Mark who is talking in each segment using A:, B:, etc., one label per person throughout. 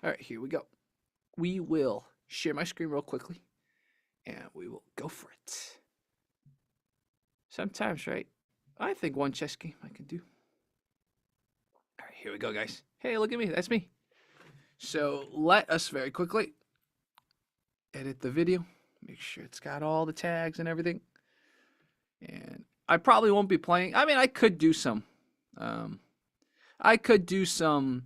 A: All right, here we go. We will share my screen real quickly, and we will go for it. Sometimes, right? I think one chess game I can do. All right, here we go, guys. Hey, look at me. That's me. So let us very quickly edit the video. Make sure it's got all the tags and everything. And I probably won't be playing. I mean, I could do some. Um, I could do some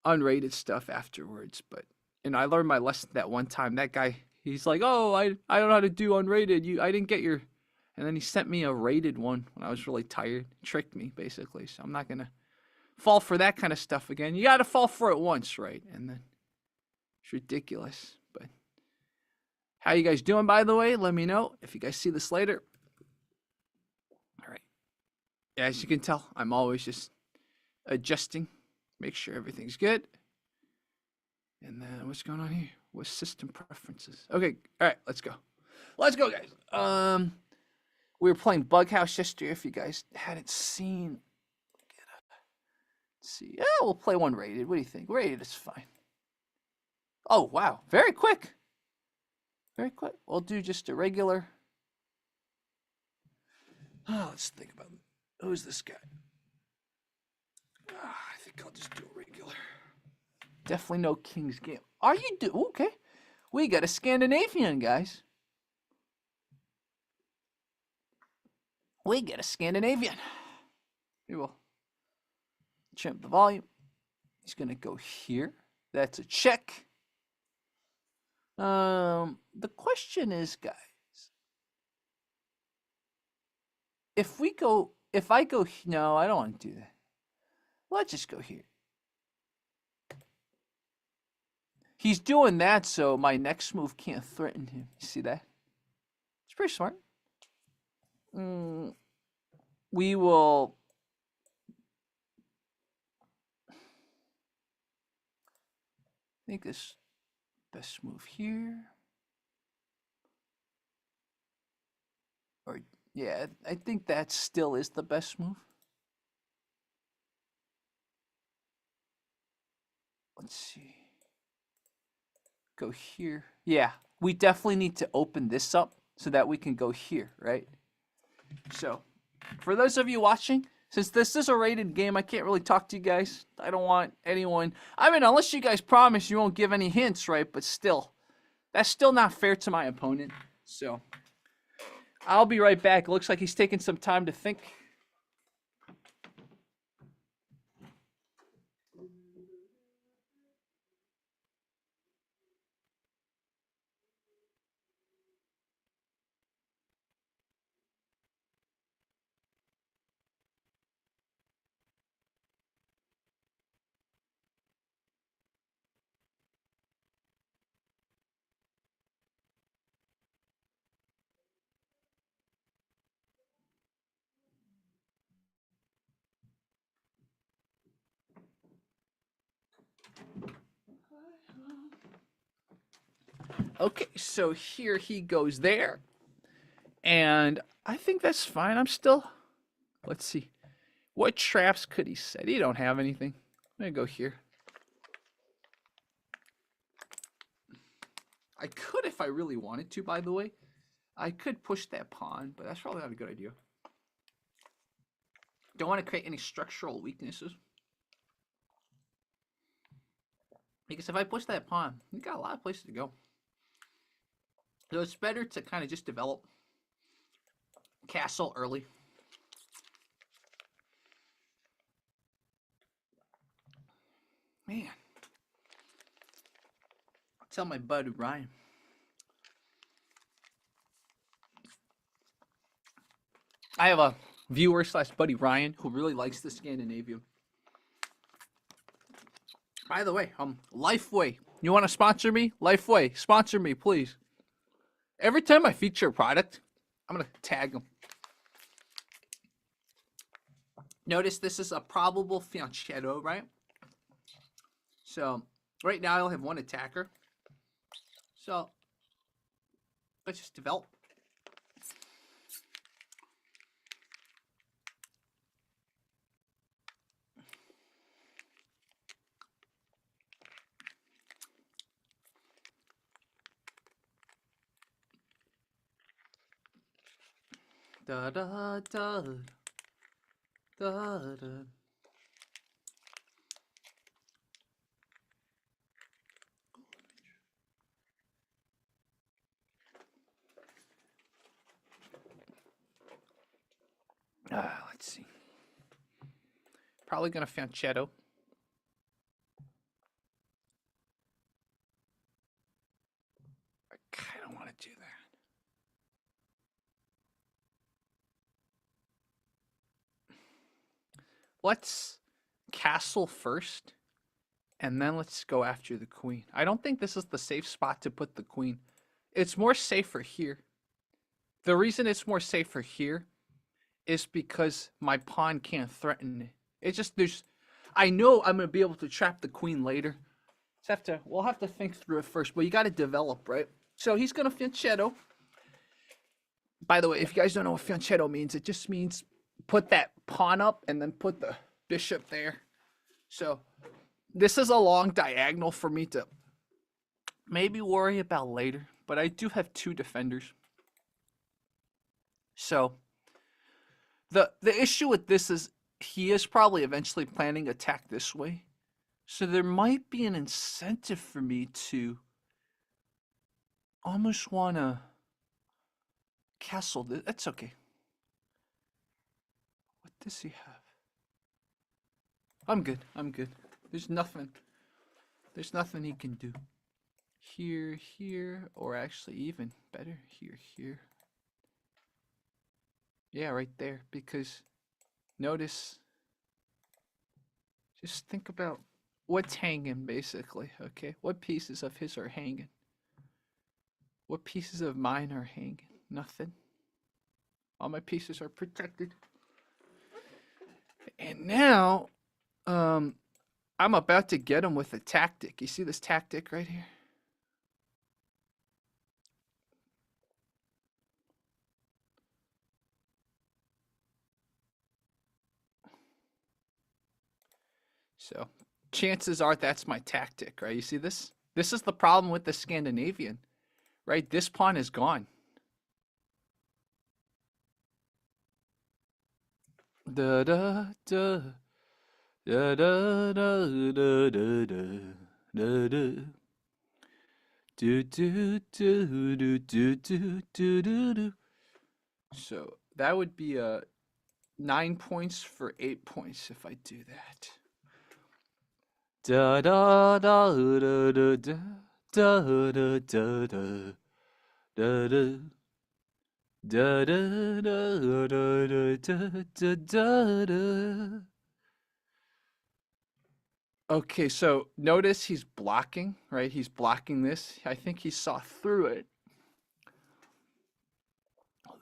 A: unrated stuff afterwards, but I learned my lesson that one time. That guy, he's like, "Oh, I don't know how to do unrated. I didn't get your," and then he sent me a rated one when I was really tired. Tricked me basically. So I'm not gonna fall for that kind of stuff again. You got to fall for it once, right? And then it's ridiculous. But how you guys doing, by the way? Let me know if you guys see this later. All right. Yeah, as you can tell, I'm always just adjusting, make sure everything's good. And then what's going on here? What's system preferences? Okay, all right, let's go. Let's go, guys. We were playing Bug House yesterday. If you guys hadn't seen, let's see. Yeah, we'll play one rated. What do you think? Rated is fine. Oh wow, very quick. Very quick. We'll do just a regular. Oh, let's think about it. Who's this guy? I think I'll just do a regular. Definitely no King's Game. Are you okay? We got a Scandinavian, guys. We get a Scandinavian. We will trim the volume. He's gonna go here. That's a check. The question is, guys, if I go, no, I don't want to do that. Let's just go here. He's doing that so my next move can't threaten him. You see that? It's pretty smart. We will. I think this best move here. Or yeah, I think that still is the best move. Let's see. Go here. Yeah, we definitely need to open this up so that we can go here, right? So, for those of you watching, since this is a rated game, I can't really talk to you guys. I don't want anyone. I mean, unless you guys promise you won't give any hints, right? But still, that's still not fair to my opponent. So, I'll be right back. It looks like he's taking some time to think. Okay, so here he goes there. And I think that's fine. I'm still. Let's see. What traps could he set? He don't have anything. I'm going to go here. I could if I really wanted to, by the way. I could push that pawn, but that's probably not a good idea. Don't want to create any structural weaknesses. Because if I push that pawn, we got a lot of places to go. So it's better to kind of just develop castle early. Man. I'll tell my buddy Ryan. I have a viewer / buddy Ryan who really likes the Scandinavian. By the way, Lifeway. You want to sponsor me? Lifeway, sponsor me, please. Every time I feature a product, I'm going to tag them. Notice this is a probable fianchetto, right? So, right now I only have one attacker. So, let's just develop. Da da da da da. Let's see. Probably gonna fianchetto. I kind of want to do that. Let's castle first, and then let's go after the queen. I don't think this is the safe spot to put the queen. It's more safer here. The reason it's more safer here is because my pawn can't threaten it. It's just I know I'm gonna be able to trap the queen later. We'll have to think through it first, but you gotta develop, right? So he's gonna fianchetto. By the way, if you guys don't know what fianchetto means, it just means put that pawn up and then put the bishop there. So this is a long diagonal for me to maybe worry about later, but I do have two defenders. So the issue with this is he is probably eventually planning attack this way. So there might be an incentive for me to almost want to castle this. That's okay. What does he have? I'm good. I'm good. There's nothing he can do. Here, here, or actually even better, here, here. Yeah, right there, because notice, just think about what's hanging, basically, okay? What pieces of his are hanging? What pieces of mine are hanging? Nothing. All my pieces are protected. And now, I'm about to get him with a tactic. You see this tactic right here? So chances are that's my tactic, right? You see this? This is the problem with the Scandinavian, right? This pawn is gone. Da da da da da da da da da da. Do do do do do do do do. So that would be 9 points for 8 points if I do that. Da da da da da da da da da da da da. Da da da da da da da da. Okay, so notice he's blocking, right? He's blocking this. I think he saw through it.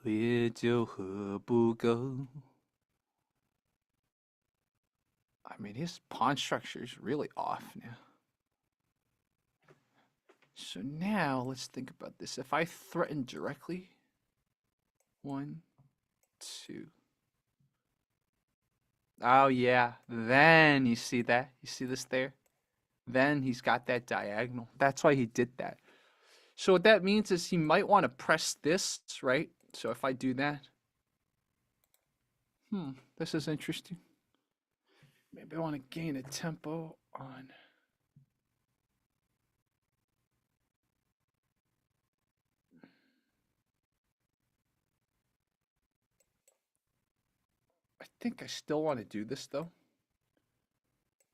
A: 烈酒喝不够. I mean, his pawn structure is really off now. So now let's think about this. If I threaten directly, 1, 2. Oh yeah, then you see that? You see this there? Then he's got that diagonal. That's why he did that. So what that means is he might want to press this, right? So if I do that, this is interesting. Maybe I want to gain a tempo on. I think I still want to do this though,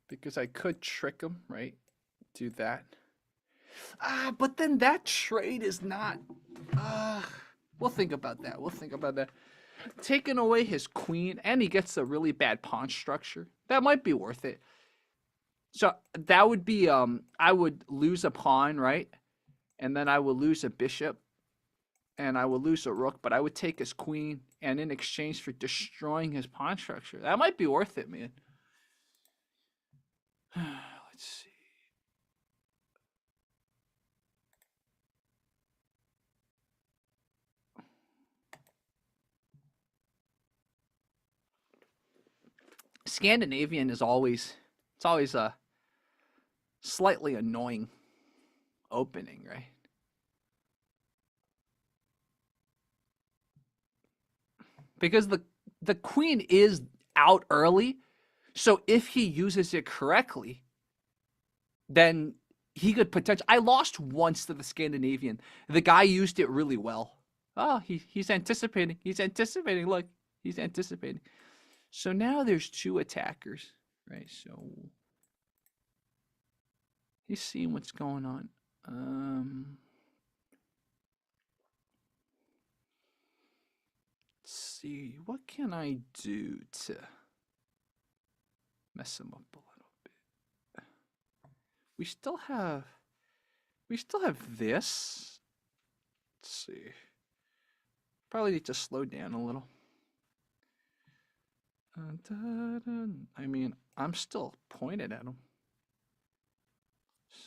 A: because I could trick him, right? Do that. But then that trade is not. We'll think about that. We'll think about that. Taking away his queen, and he gets a really bad pawn structure. That might be worth it. So that would be I would lose a pawn, right? And then I would lose a bishop, and I would lose a rook, but I would take his queen, and in exchange for destroying his pawn structure, that might be worth it, man. Let's see. Scandinavian is always a slightly annoying opening, right? because the queen is out early. So if he uses it correctly, then he could potentially. I lost once to the Scandinavian. The guy used it really well. Oh, he's anticipating. He's anticipating. Look, he's anticipating. So now there's two attackers, right? So he's seeing what's going on. Let's see, what can I do to mess him up a little bit? We still have this. Let's see. Probably need to slow down a little. I mean, I'm still pointed at him.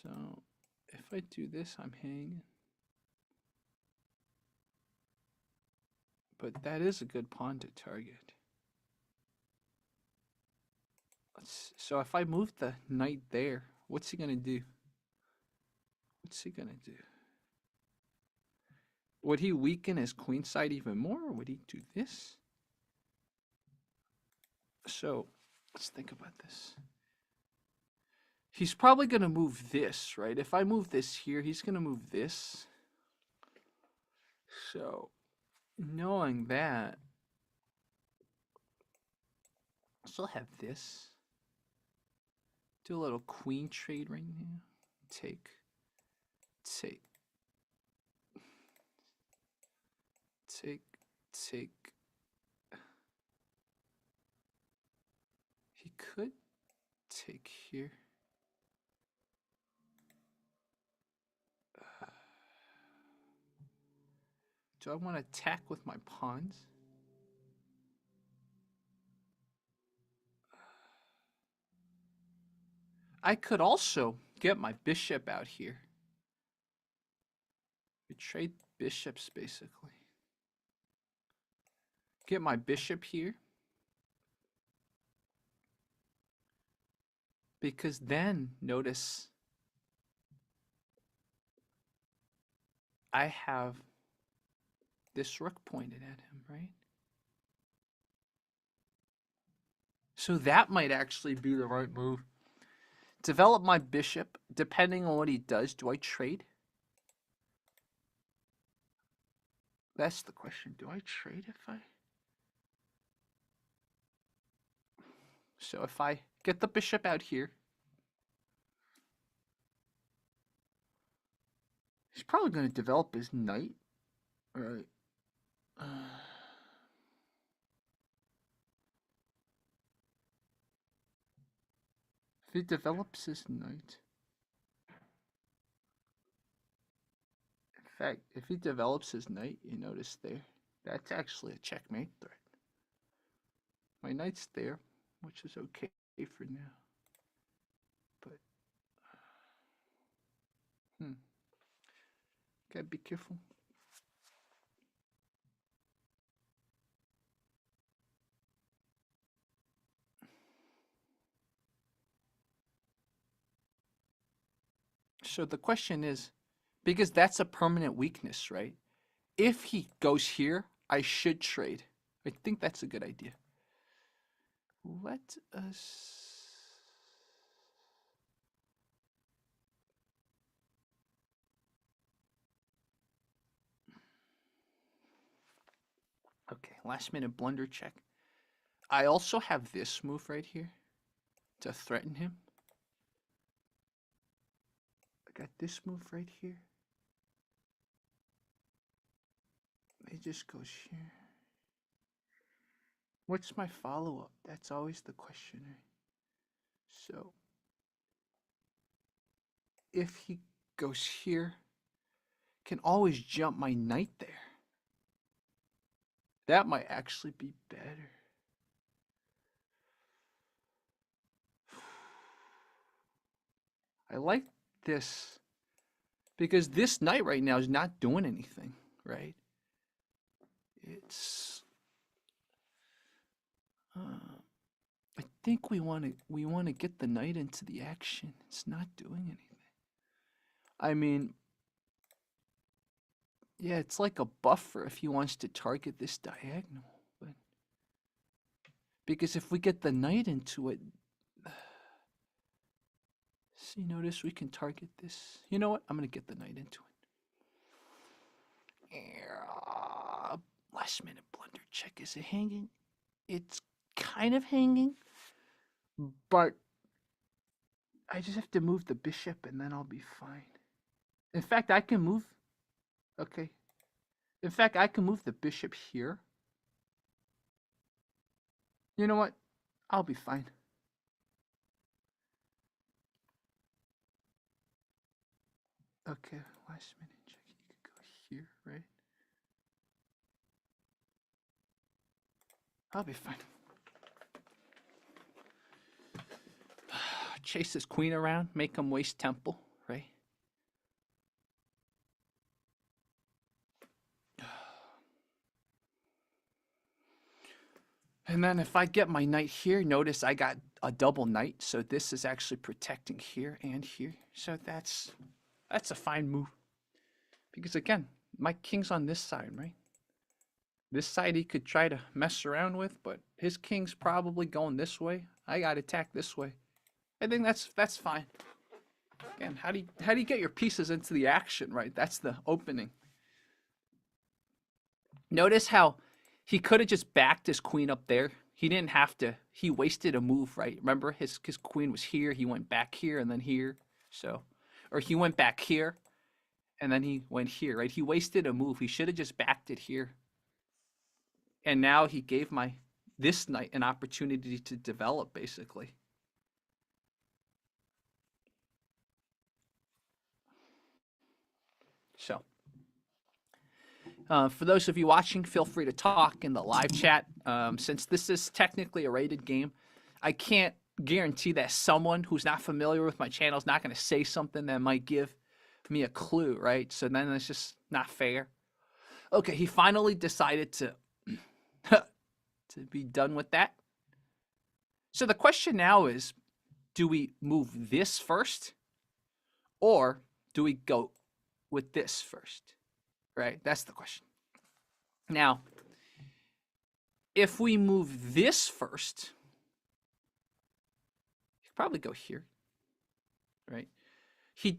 A: So if I do this, I'm hanging. But that is a good pawn to target. So if I move the knight there, what's he gonna do? What's he gonna do? Would he weaken his queen side even more, or would he do this? So let's think about this. He's probably gonna move this, right? If I move this here, he's gonna move this. So knowing that, I still have this. Do a little queen trade right now. Take. He could take here. Do I want to attack with my pawns? I could also get my bishop out here. We trade bishops, basically. Get my bishop here. Because then, notice, I have this rook pointed at him, right? So that might actually be the right move. Develop my bishop. Depending on what he does, do I trade? That's the question. Do I trade if I... So if I get the bishop out here, he's probably going to develop his knight, right? If he develops his knight, in fact, if he develops his knight, you notice there, that's actually a checkmate threat. My knight's there, which is okay for now. But, gotta be careful. So the question is, because that's a permanent weakness, right? If he goes here, I should trade. I think that's a good idea. Let us... Okay, last minute blunder check. I also have this move right here to threaten him. I got this move right here. It just goes here. What's my follow-up? That's always the question, right? So, if he goes here, can always jump my knight there. That might actually be better. I like this because this knight right now is not doing anything, right? It's I think we want to get the knight into the action. It's not doing anything. I mean, yeah, it's like a buffer if he wants to target this diagonal, but Because if we get the knight into it, see, notice we can target this. You know what? I'm going to get the knight into it. Last minute blunder check. Is it hanging? It's kind of hanging, but I just have to move the bishop and then I'll be fine. In fact, I can move. Okay. In fact, I can move the bishop here. You know what? I'll be fine. Okay, last minute check. You could go here, right? I'll be fine. Chase this queen around, make him waste temple, right? And then if I get my knight here, notice I got a double knight, so this is actually protecting here and here. So that's a fine move. Because again, my king's on this side, right? This side he could try to mess around with, but his king's probably going this way. I got to attack this way. I think that's fine. Again, how do you get your pieces into the action, right? That's the opening. Notice how he could have just backed his queen up there. He didn't have to. He wasted a move, right? Remember, his queen was here. He went back here and then here. So, or he went back here and then he went here, right? He wasted a move. He should have just backed it here. And now he gave this knight an opportunity to develop, basically. So, for those of you watching, feel free to talk in the live chat. Since this is technically a rated game, I can't guarantee that someone who's not familiar with my channel is not going to say something that might give me a clue, right? So then it's just not fair. Okay, he finally decided to be done with that. So the question now is, do we move this first, or do we go with this first? Right? That's the question. Now, if we move this first, you could probably go here, right? He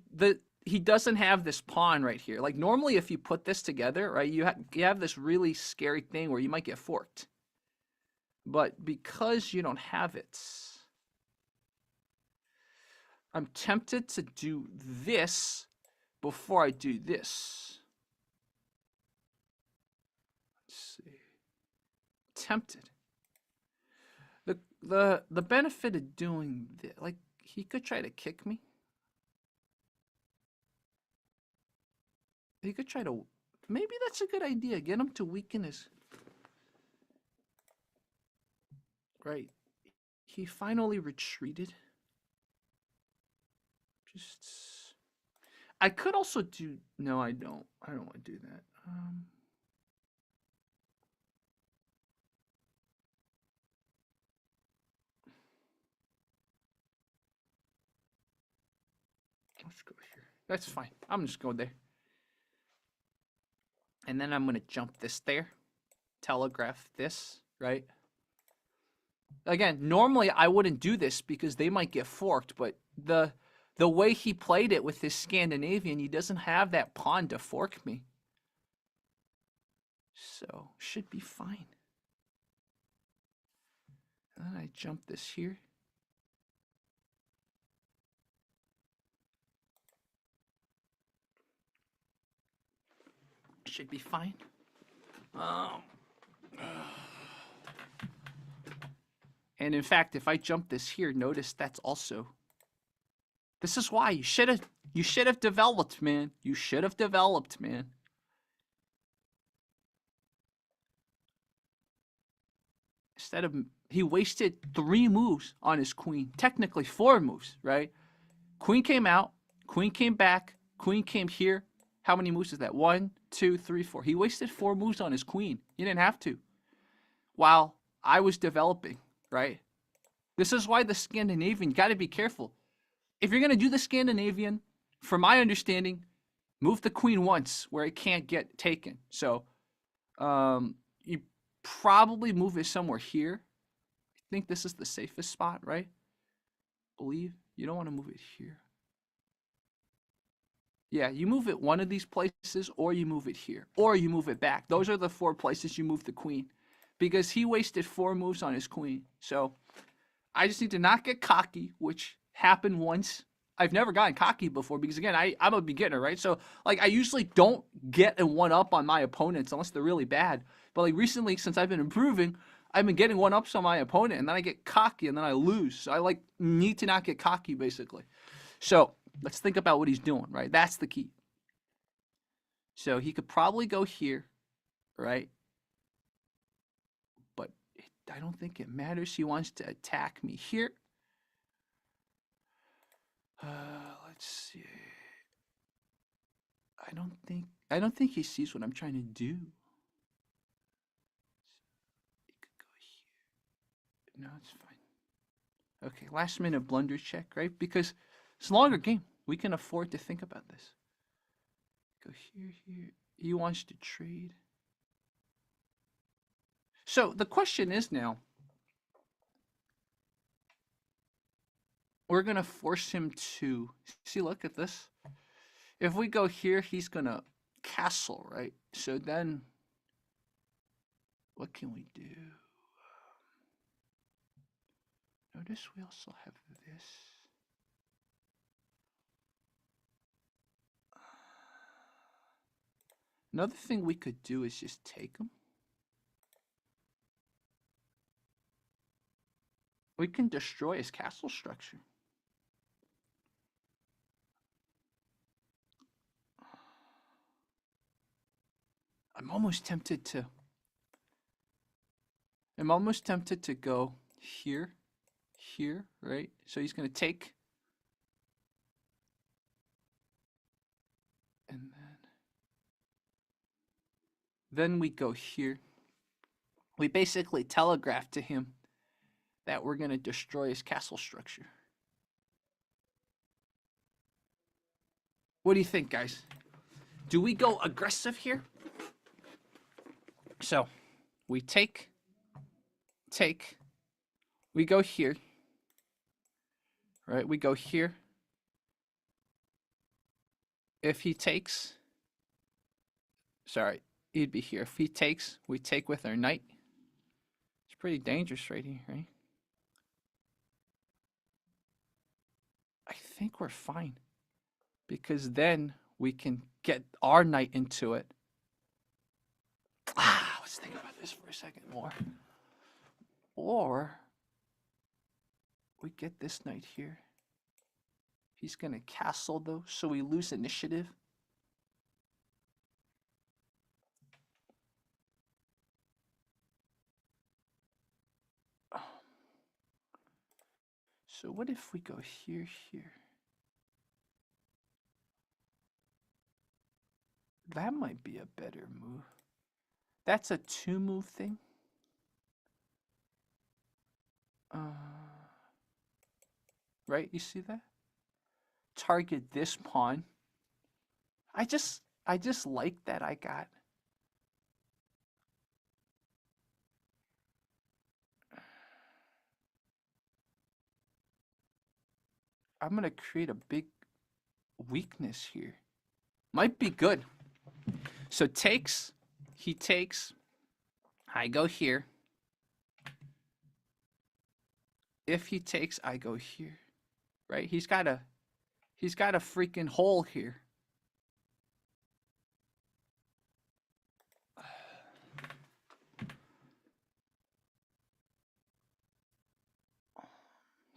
A: doesn't have this pawn right here. Like normally, if you put this together, right, you have this really scary thing where you might get forked. But because you don't have it, I'm tempted to do this before I do this. Let's see. Tempted. The benefit of doing this, like he could try to kick me. He could try to, maybe that's a good idea. Get him to weaken his, right. He finally retreated. I could also do, no, I don't want to do that. Let's go here. That's fine. I'm just going there. And then I'm going to jump this there. Telegraph this, right? Again, normally I wouldn't do this because they might get forked, but the way he played it with his Scandinavian, he doesn't have that pawn to fork me. So, should be fine. And then I jump this here. Should be fine. And in fact, if I jump this here, notice that's also. This is why you should have developed, man. You should have developed, man. Instead of, he wasted 3 moves on his queen. Technically 4 moves, right? Queen came out, queen came back, queen came here. How many moves is that? 1, 2, 3, 4. He wasted 4 moves on his queen. He didn't have to. While I was developing, right? This is why the Scandinavian, you got to be careful. If you're going to do the Scandinavian, from my understanding, move the queen once where it can't get taken. So you probably move it somewhere here. I think this is the safest spot, right? Believe. You don't want to move it here. Yeah, you move it one of these places, or you move it here, or you move it back. Those are the 4 places you move the queen, because he wasted 4 moves on his queen. So I just need to not get cocky, which happened once. I've never gotten cocky before because, again, I'm a beginner, right? So, like, I usually don't get a 1-up on my opponents unless they're really bad. But, like, recently, since I've been improving, I've been getting 1-ups on my opponent, and then I get cocky, and then I lose. So I, like, need to not get cocky, basically. So let's think about what he's doing, right? That's the key. So he could probably go here, right? But I don't think it matters. He wants to attack me here. Let's see. I don't think he sees what I'm trying to do. He could go here. No, it's fine. Okay, last minute blunder check, right? Because it's a longer game. We can afford to think about this. Go here, here. He wants to trade. So the question is now, we're going to force him to, see, look at this. If we go here, he's going to castle, right? So then, what can we do? Notice we also have this. Another thing we could do is just take him. We can destroy his castle structure. I'm almost tempted to go here, here, right? So he's going to take. And then we go here. We basically telegraph to him that we're going to destroy his castle structure. What do you think, guys? Do we go aggressive here? So we take, we go here, right? We go here. If he takes, sorry, he'd be here. If he takes, we take with our knight. It's pretty dangerous right here, right? I think we're fine because then we can get our knight into it. Let's think about this for a second more. Or we get this knight here. He's going to castle though, so we lose initiative. So what if we go here, here? That might be a better move. That's a 2-move thing. Right, you see that? Target this pawn. I just like that I got. I'm going to create a big weakness here. Might be good. So takes, he takes, I go here. If he takes, I go here. Right? He's got a freaking hole here.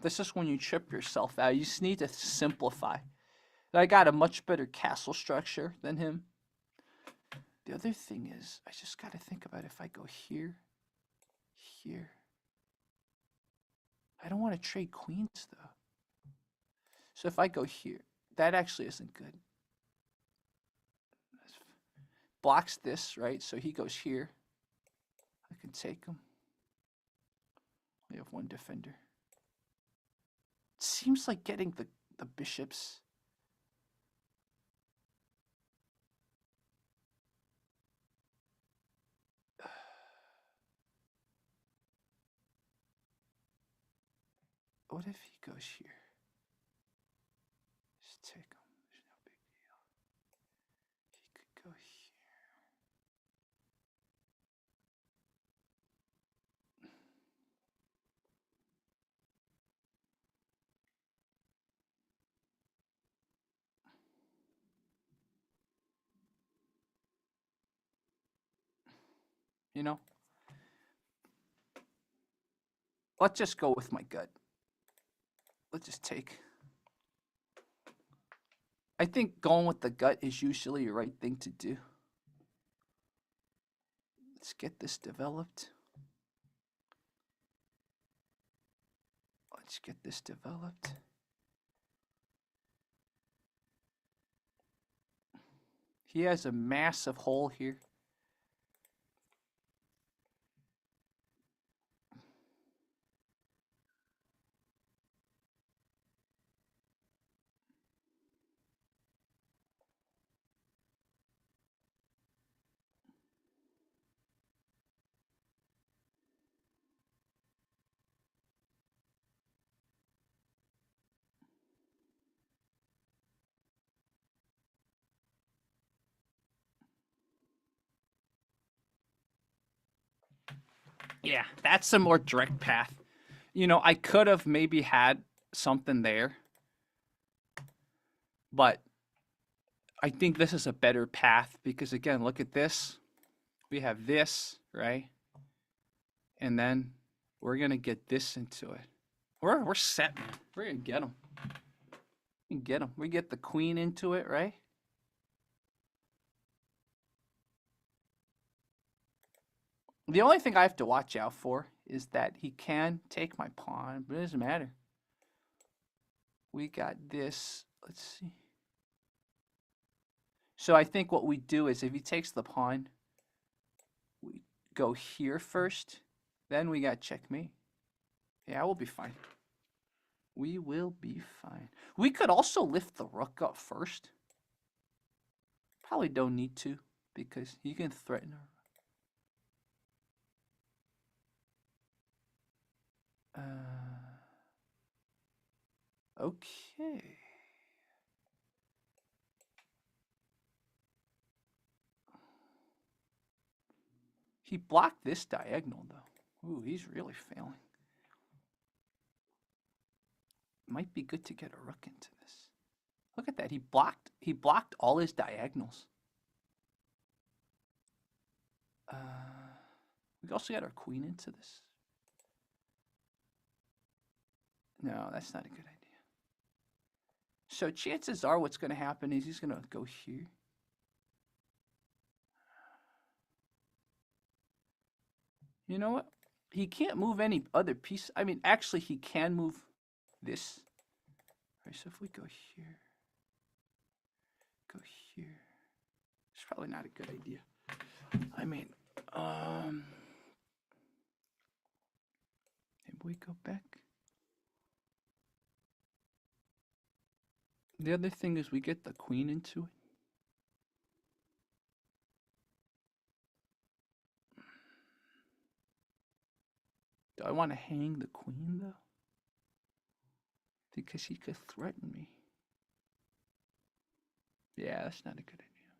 A: This is when you trip yourself out. You just need to simplify. I got a much better castle structure than him. The other thing is, I just got to think about if I go here, here. I don't want to trade queens, though. So if I go here, that actually isn't good. Blocks this, right? So he goes here. I can take him. We have one defender. It seems like getting the bishops. what if he goes here? Just take him. There's no big deal. He could go here. You know, let's just go with my gut. Let's just take. I think going with the gut is usually the right thing to do. Let's get this developed. Let's get this developed. He has a massive hole here. Yeah, that's a more direct path. You know, I could have maybe had something there, but I think this is a better path because, again, look at this. We have this, right? And then we're going to get this into it. We're set, man. We're going to get them. We can get them. We get the queen into it, right? The only thing I have to watch out for is that he can take my pawn, but it doesn't matter. We got this. Let's see. So I think what we do is if he takes the pawn, we go here first. Then we got checkmate. Yeah, we'll be fine. We will be fine. We could also lift the rook up first. Probably don't need to because he can threaten her. Okay. He blocked this diagonal, though. Ooh, he's really failing. Might be good to get a rook into this. Look at that. He blocked all his diagonals. We also got our queen into this. No, that's not a good idea. So chances are what's going to happen is he's going to go here. You know what? He can't move any other piece. I mean, actually, he can move this. All right, so if we go here, it's probably not a good idea. I mean, maybe we go back. The other thing is we get the queen into it. Do I want to hang the queen, though? Because he could threaten me. Yeah, that's not a good idea.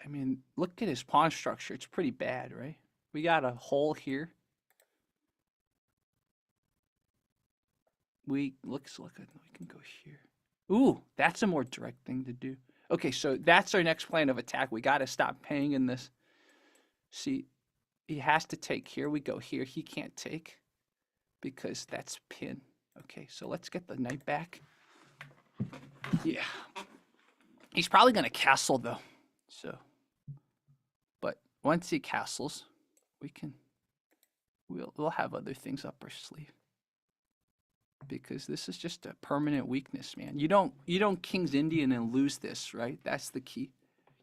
A: I mean, look at his pawn structure. It's pretty bad, right? We got a hole here. Looks like we can go here. Ooh, that's a more direct thing to do. Okay, so that's our next plan of attack. We got to stop paying in this. See, he has to take here. We go here. He can't take because that's pin. Okay, so let's get the knight back. Yeah. He's probably going to castle, though. So, but once he castles, we'll have other things up our sleeve. Because this is just a permanent weakness, man. You don't King's Indian and lose this, right? That's the key.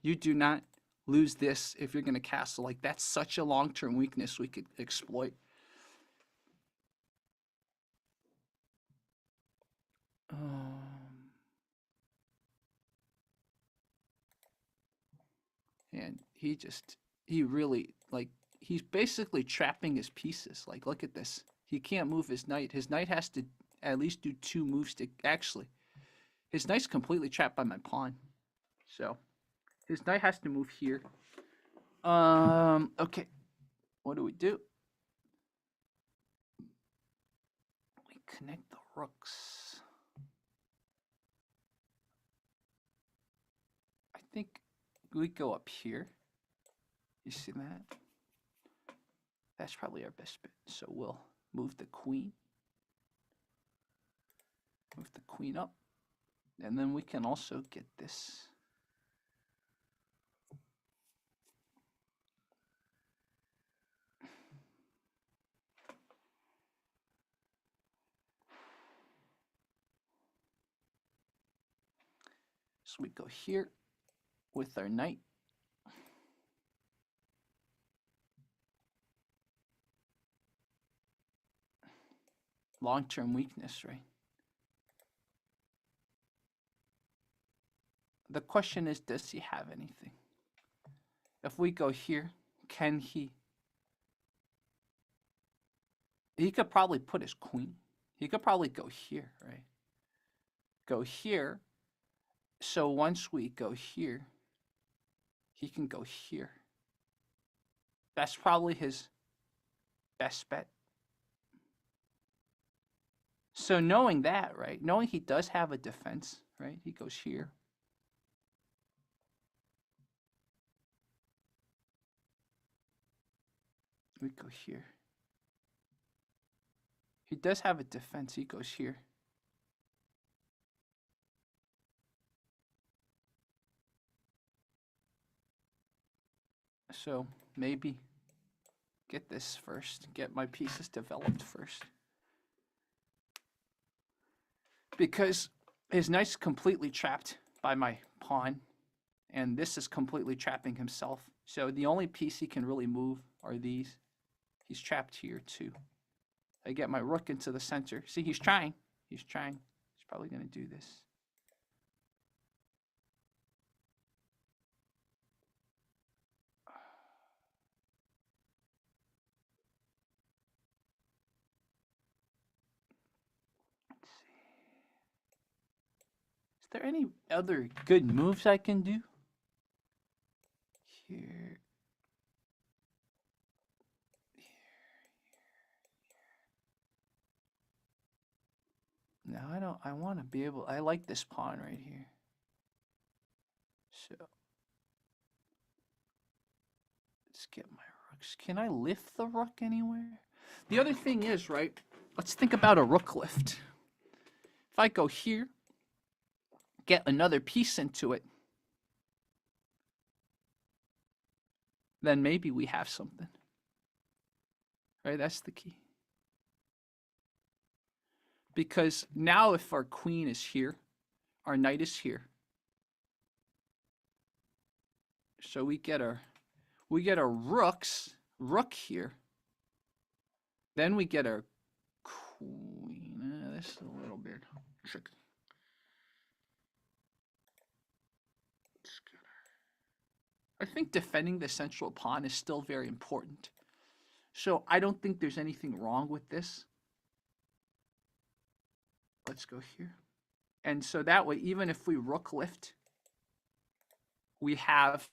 A: You do not lose this if you're going to castle. Like, that's such a long-term weakness we could exploit. And he really, like, he's basically trapping his pieces. Like, look at this. He can't move his knight. His knight has to at least do 2 moves to actually. His knight's completely trapped by my pawn. So his knight has to move here. Okay. What do? We connect the rooks. I think we go up here. You see that? That's probably our best bet. So we'll move the queen. Move the queen up. And then we can also get this. So we go here with our knight. Long-term weakness, right? The question is, does he have anything? If we go here, can he? He could probably put his queen. He could probably go here, right? Go here. So once we go here, he can go here. That's probably his best bet. So knowing that, right? Knowing he does have a defense, right? He goes here. We go here. He does have a defense. He goes here. So maybe get this first. Get my pieces developed first. Because his knight's completely trapped by my pawn. And this is completely trapping himself. So the only piece he can really move are these. He's trapped here too. I get my rook into the center. See, he's trying. He's trying. He's probably going to do this. Let's see. Is there any other good moves I can do? Here. No, I don't. I want to be able. I like this pawn right here. So let's get my rooks. Can I lift the rook anywhere? The other thing is, right? Let's think about a rook lift. If I go here, get another piece into it, then maybe we have something. Right? That's the key. Because now if our queen is here, our knight is here. So we get our rook here. Then we get our queen. This is a little bit tricky. I think defending the central pawn is still very important. So I don't think there's anything wrong with this. Let's go here. And so that way, even if we rook lift, we have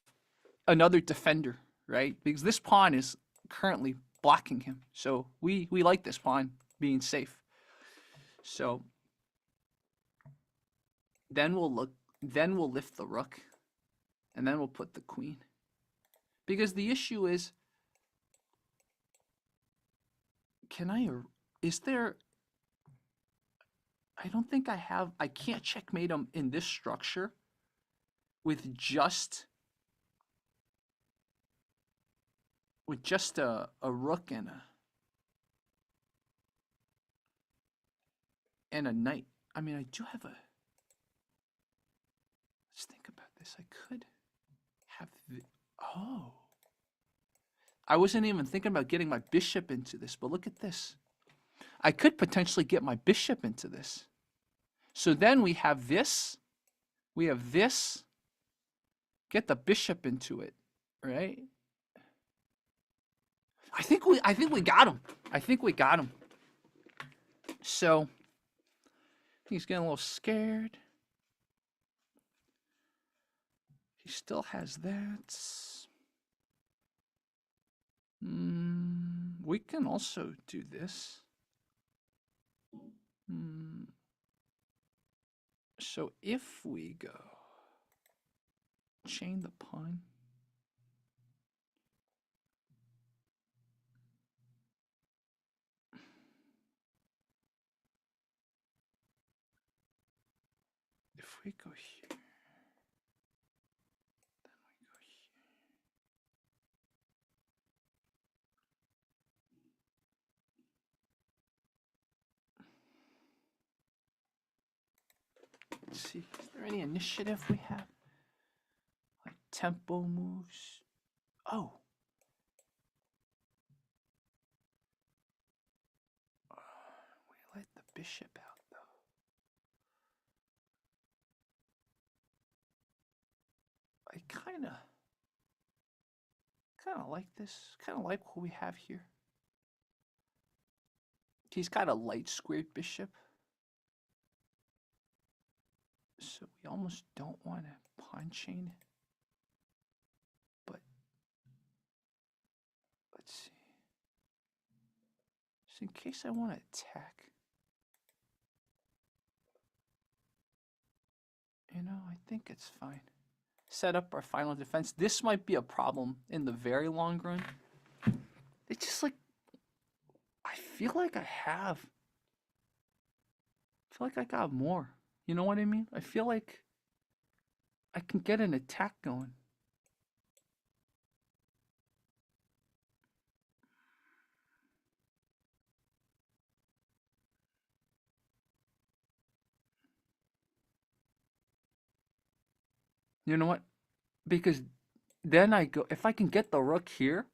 A: another defender, right? Because this pawn is currently blocking him. So we like this pawn being safe. So then we'll lift the rook, and then we'll put the queen. Because the issue is, I don't think I can't checkmate him in this structure with just a rook and a knight. I mean, I do have a. Let's think about this. I could have oh. I wasn't even thinking about getting my bishop into this, but look at this. I could potentially get my bishop into this. So then we have this. We have this. Get the bishop into it, right? I think we got him. I think we got him. So he's getting a little scared. He still has that. We can also do this. So if we go chain the pawn, if we go here, then we go here. Let's see, is there any initiative we have? Like tempo moves? Oh. We let the bishop out though. I kind of like this. Kind of like what we have here. He's got a light squared bishop. So we almost don't want to pawn chain it. But let's see. Just in case I want to attack. You know, I think it's fine. Set up our final defense. This might be a problem in the very long run. It's just like, I feel like I got more. You know what I mean? I feel like I can get an attack going. You know what? Because then I go, if I can get the rook here,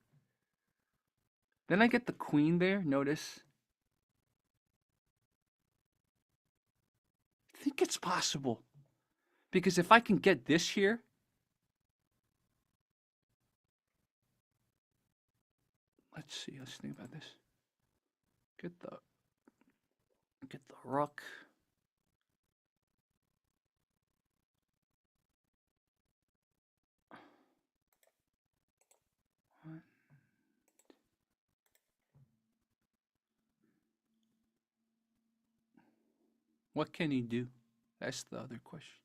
A: then I get the queen there. Notice. I think it's possible. Because if I can get this here, let's see, let's think about this. Get the rook. What can he do? That's the other question.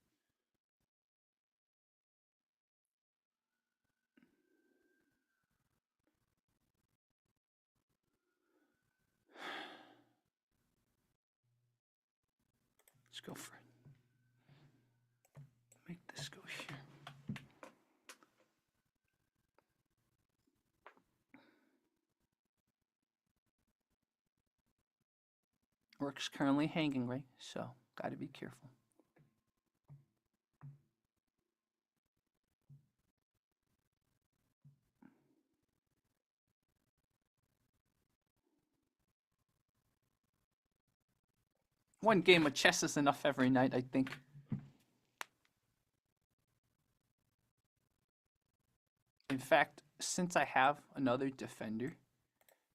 A: Let's go for it. Make this go here. Rook's currently hanging, right? So, gotta be careful. One game of chess is enough every night, I think. In fact, since I have another defender,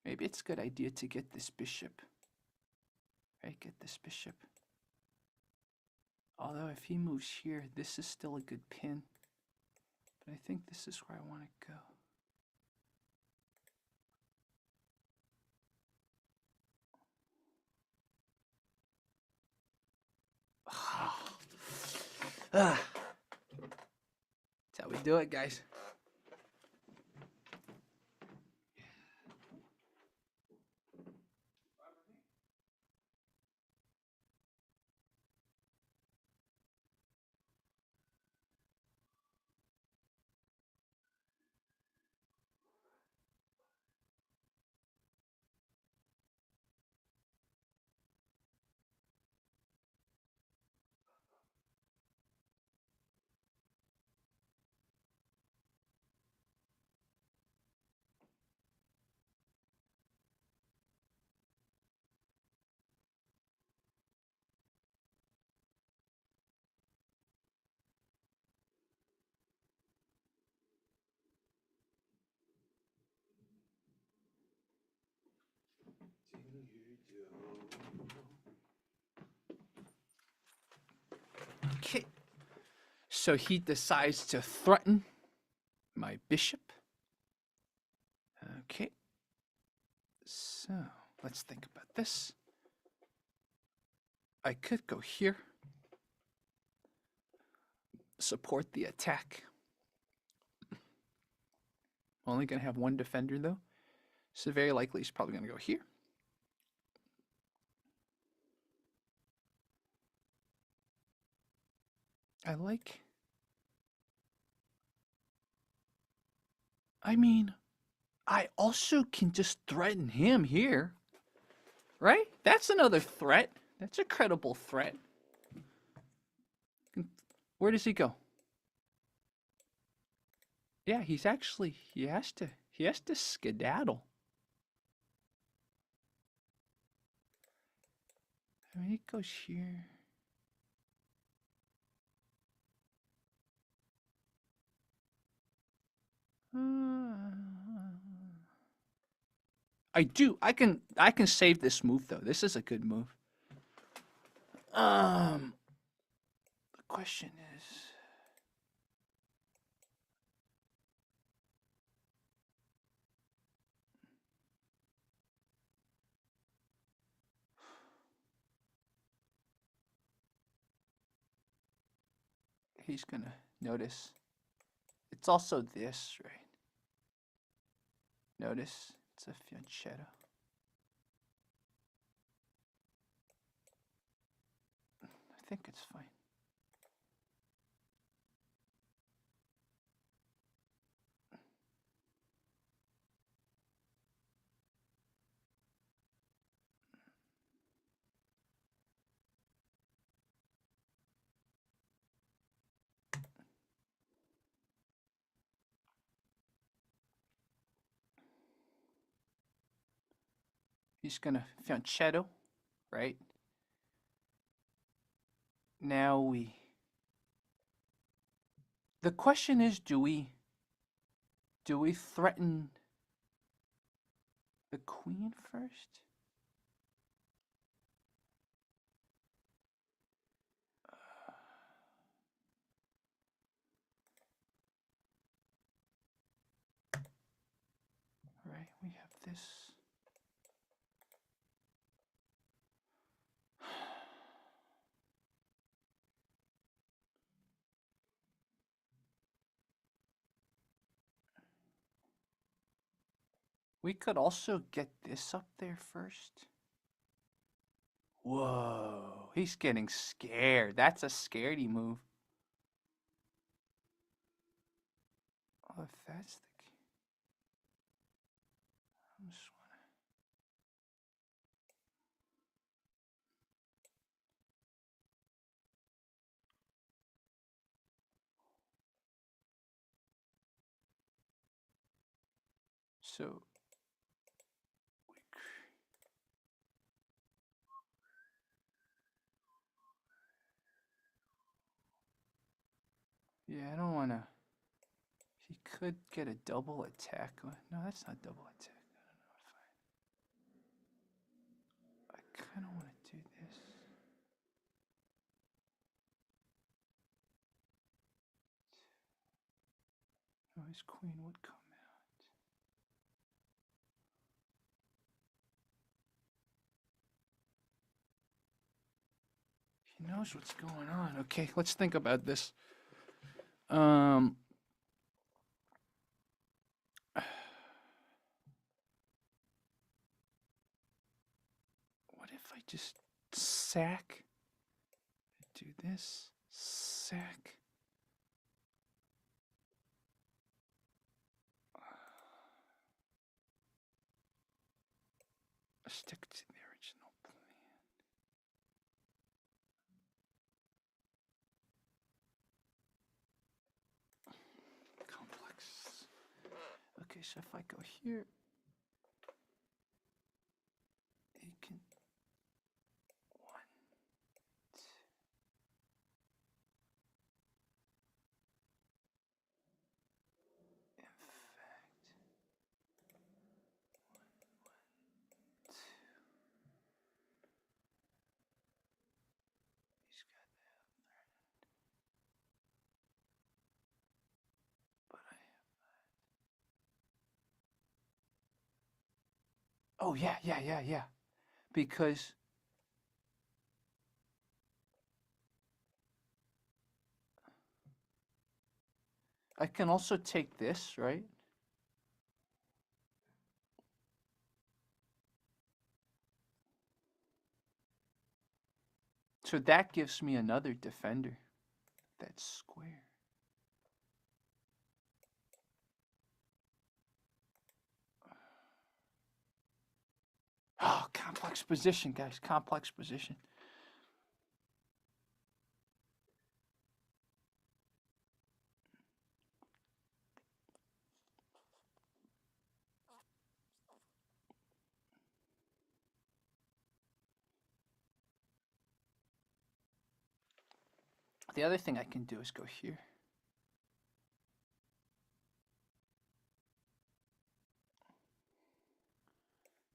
A: maybe it's a good idea to get this bishop. Right, get this bishop. Although if he moves here, this is still a good pin. But I think this is where I want to go. That's how we do it, guys. Okay. So he decides to threaten my bishop. Okay. So let's think about this. I could go here. Support the attack. Only going to have one defender though. So very likely he's probably going to go here. I also can just threaten him here. Right? That's another threat. That's a credible threat. Where does he go? Yeah, he has to skedaddle. I mean, he goes here. I can save this move though. This is a good move. The question is, he's gonna notice. It's also this, right? Notice it's a fianchetto. I think it's fine. He's gonna fianchetto, right? Now the question is, do we threaten the queen first? Right, we have this. We could also get this up there first. Whoa, he's getting scared. That's a scaredy move. Oh, if that's the key. I'm just wanna... So yeah, I don't wanna. He could get a double attack. No, that's not double attack. I kind of want to do this. Oh, his queen would come out. He knows what's going on. Okay, let's think about this. What if I just sack? Do this. Sack. Stick to the original plan. Complex. Okay, so if I go here, you can one, two. In fact, one, two. Oh, yeah. Because I can also take this, right? So that gives me another defender that's square. Oh, complex position, guys. Complex position. The other thing I can do is go here.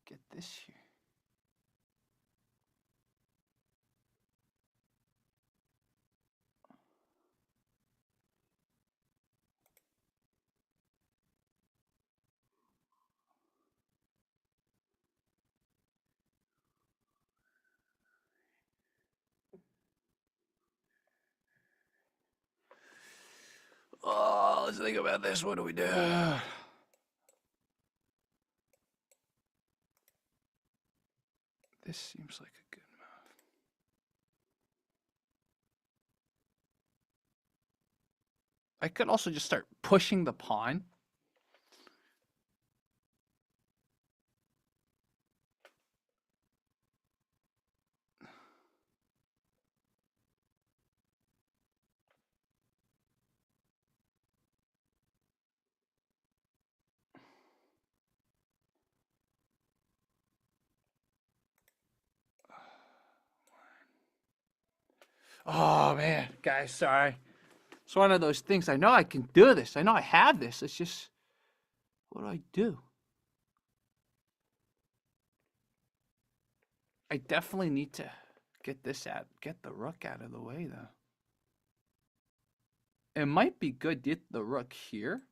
A: Get this here. Oh, let's think about this. What do we do? This seems like a good move. I could also just start pushing the pawn. Oh, man. Guys, sorry. It's one of those things. I know I can do this. I know I have this. It's just, what do I do? I definitely need to get the rook out of the way, though. It might be good to get the rook here.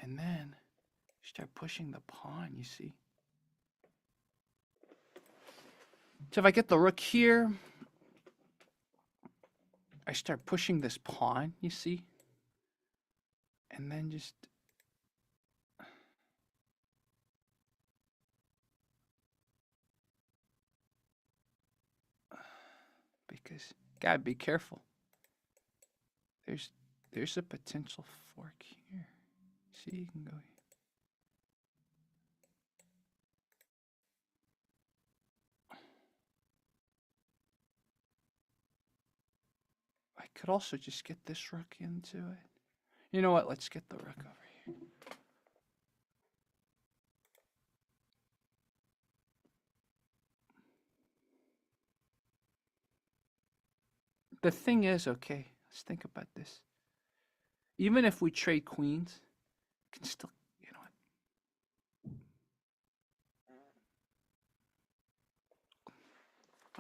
A: And then start pushing the pawn, you see. So if I get the rook here, I start pushing this pawn, you see. And then just... because gotta be careful. There's a potential fork here. See, you can go here. I could also just get this rook into it. You know what? Let's get the rook over here. The thing is, okay, let's think about this. Even if we trade queens, we can still, you know what?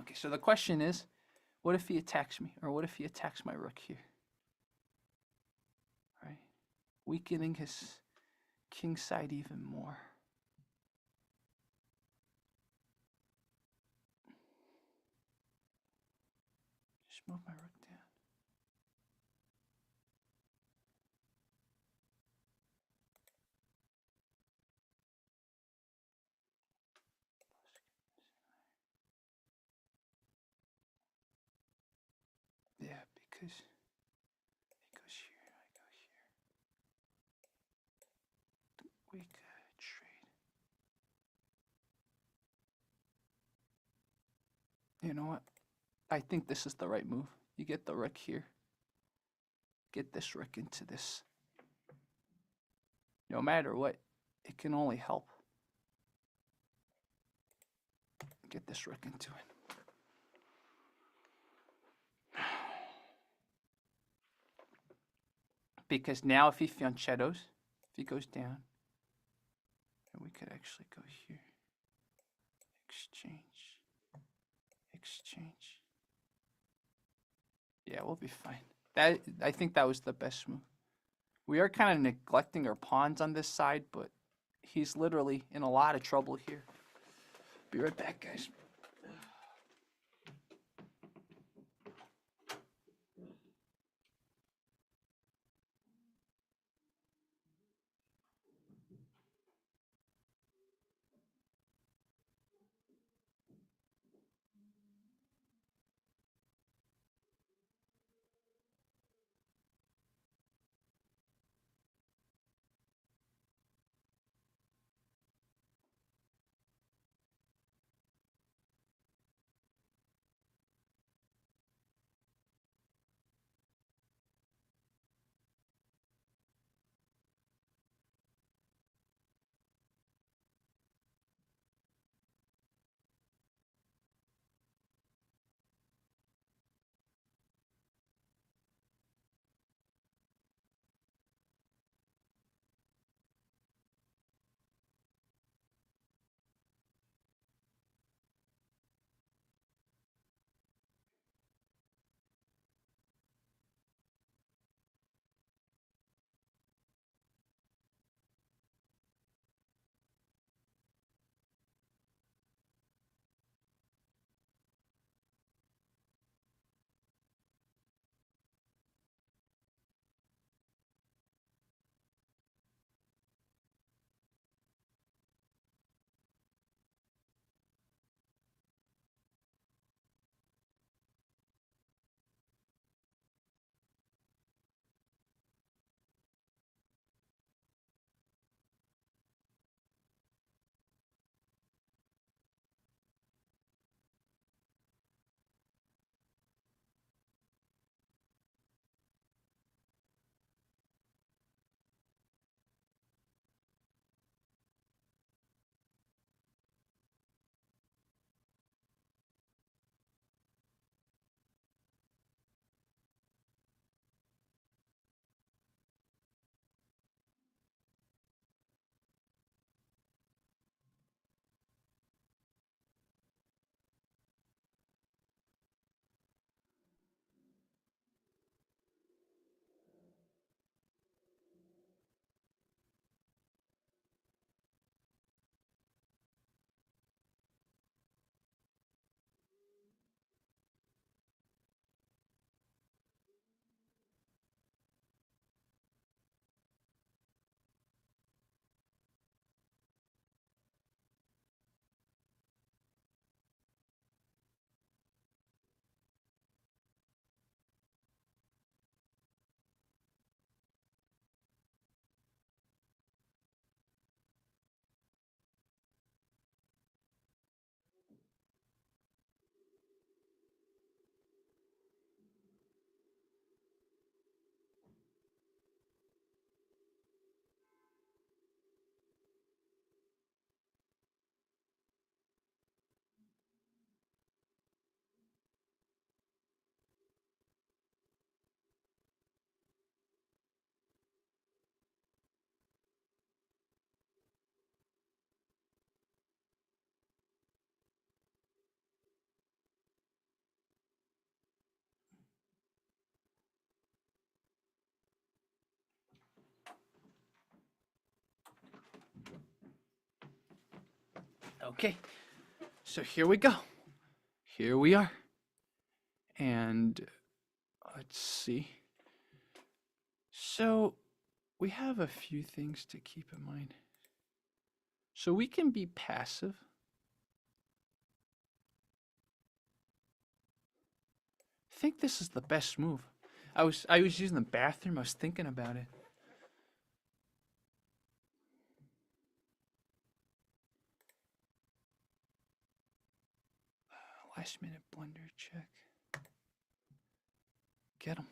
A: Okay, so the question is, what if he attacks me? Or what if he attacks my rook here? Right? Weakening his king side even more. Just move my rook down. Yeah, because he goes here, I go here. We could trade. You know what? I think this is the right move. You get the rook here. Get this rook into this. No matter what, it can only help. Get this rook into it. Because now if he fianchettos, if he goes down, then we could actually go here. Exchange. Exchange. Yeah, we'll be fine. I think that was the best move. We are kind of neglecting our pawns on this side, but he's literally in a lot of trouble here. Be right back, guys. Okay, so here we go. Here we are. And let's see. So we have a few things to keep in mind. So we can be passive. I think this is the best move. I was using the bathroom. I was thinking about it. Last minute blunder check. Get him.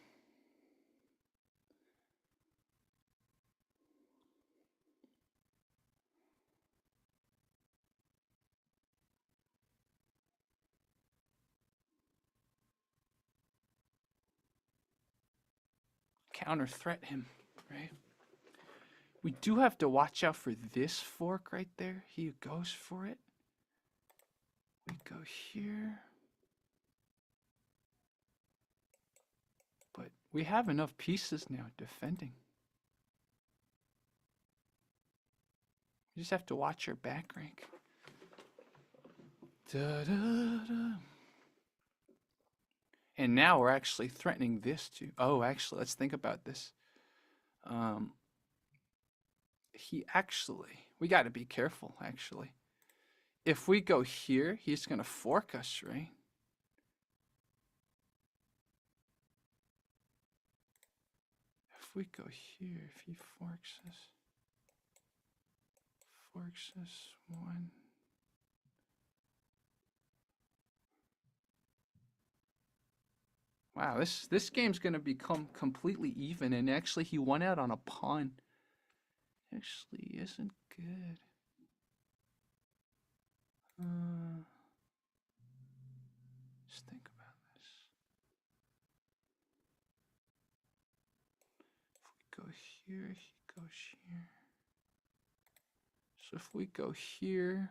A: Counter threat him, right? We do have to watch out for this fork right there. He goes for it. We go here. But we have enough pieces now defending. You just have to watch your back rank. Da, da, da. And now we're actually threatening this too. Oh, actually, let's think about this. We got to be careful, actually. If we go here, he's going to fork us, right? If we go here, if he forks us one. Wow, this game's going to become completely even, and actually he won out on a pawn. Actually isn't good. Just think about this. If we go here, he goes here. So if we go here,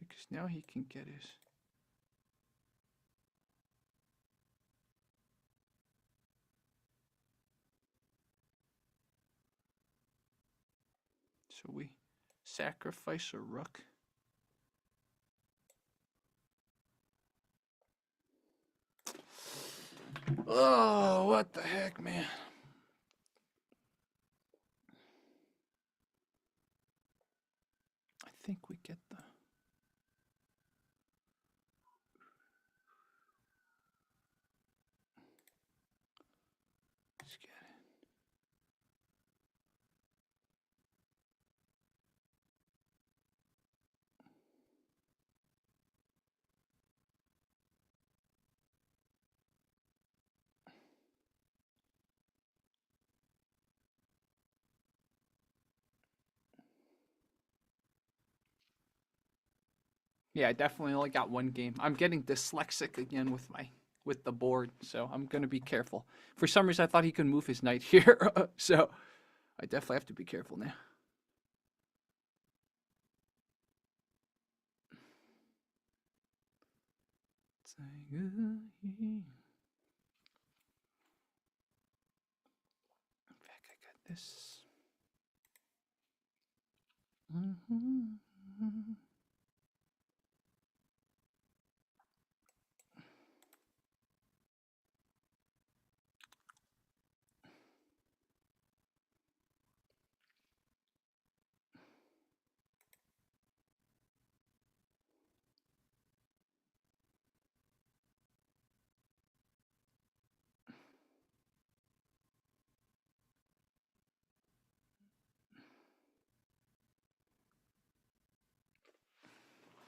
A: because now he can get his. So we sacrifice a rook. Oh, what the heck, man. I think we get the... Let's get it. Yeah, I definitely only got one game. I'm getting dyslexic again with the board, so I'm gonna be careful. For some reason, I thought he could move his knight here, so I definitely have to be careful now. In fact, I got this.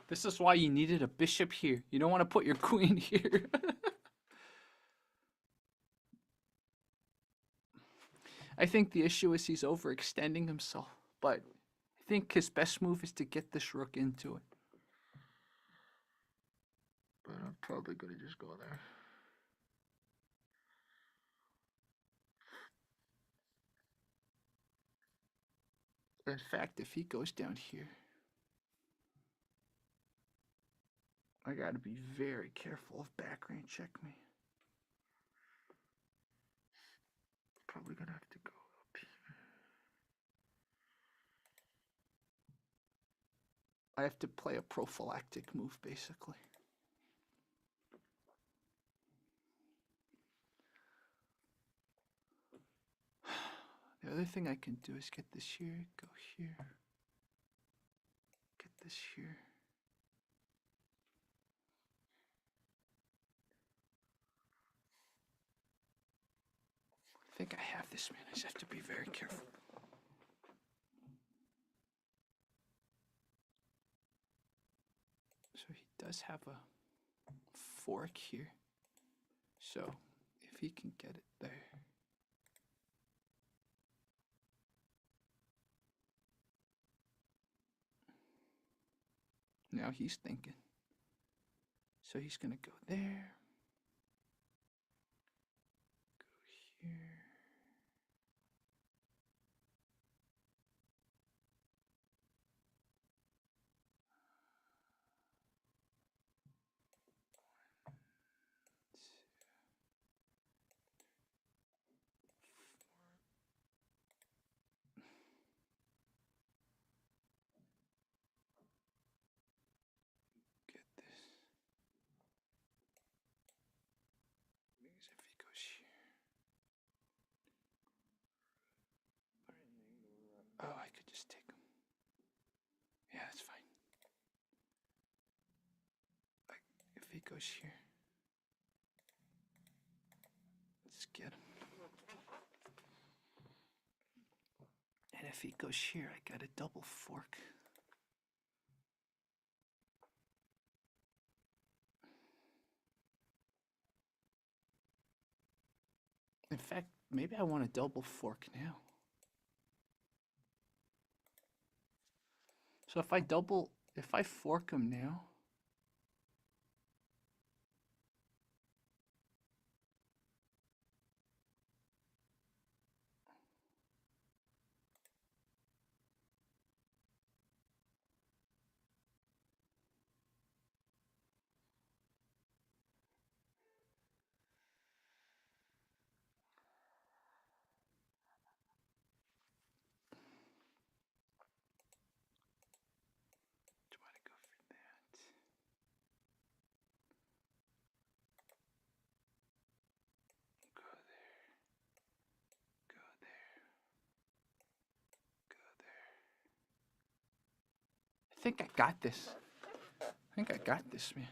A: This is why you needed a bishop here. You don't want to put your queen here. I think the issue is he's overextending himself, but I think his best move is to get this rook into it. But I'm probably going to just go there. In fact, if he goes down here, I gotta be very careful of back range checkmate. Probably gonna have to go up here. I have to play a prophylactic move, basically. The other thing I can do is get this here, go here, get this here. I think I have this, man. I just have to be very careful. So he does have a fork here. So if he can get it there. Now he's thinking. So he's gonna go there. Go here. Get this. Because if he goes here. Oh, I could just take him. Yeah, that's fine. If he goes here. Let's get him. And if he goes here, I got a double fork. In fact, maybe I want a double fork now. So if I fork him now, do you want to go for that? Go there. Go there. Go there. I think I got this. I think I got this, man.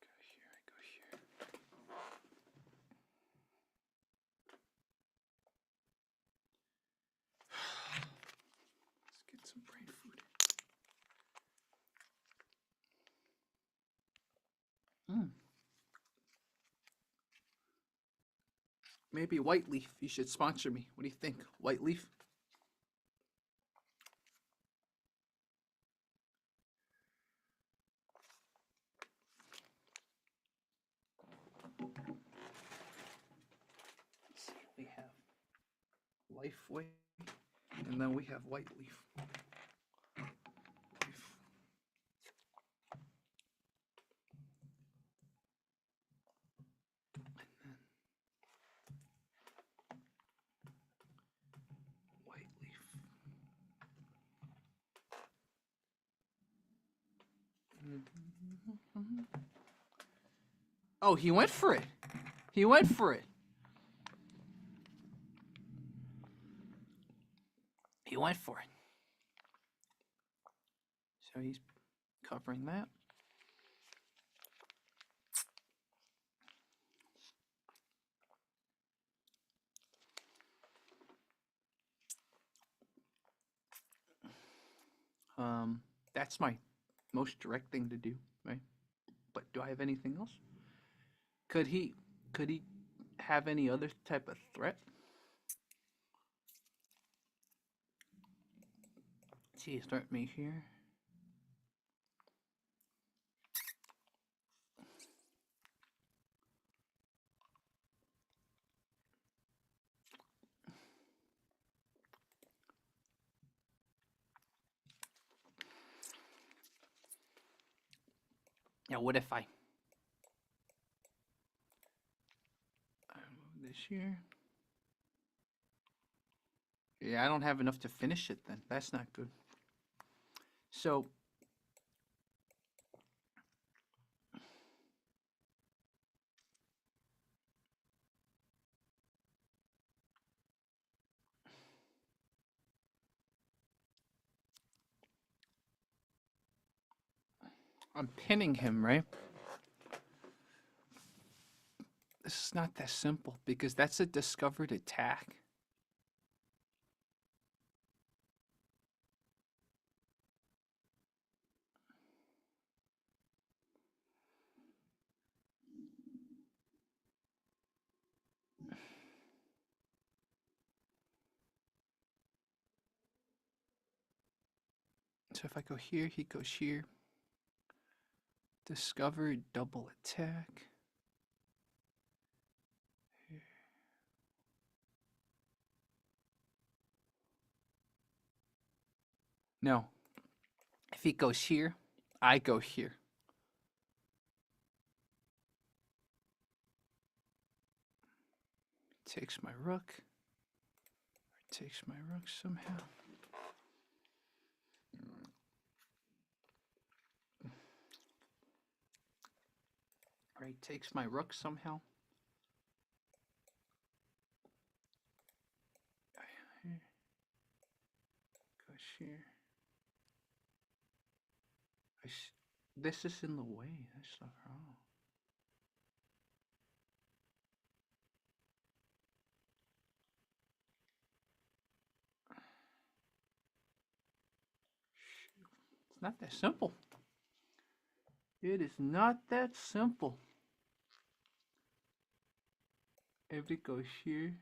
A: Go here, I go here. Let's get some brain food. Maybe White Leaf. You should sponsor me. What do you think? White Leaf? Let's see. We have Lifeway, and then we have White Leaf. White Leaf. Oh, he went for it. He went for it. He went for it. So he's covering that. That's my most direct thing to do, right? But do I have anything else? Could he have any other type of threat? Let's see, start me here. Now, what if I move this here? Yeah, I don't have enough to finish it then. That's not good. So I'm pinning him, right? This is not that simple because that's a discovered attack. So if I go here, he goes here. Discovered double attack. No. If he goes here, I go here. Takes my rook. Takes my rook somehow. Right, takes my rook somehow. Here. Goes here. This is in the way. That's not wrong. It's not that simple. It is not that simple. If it goes here,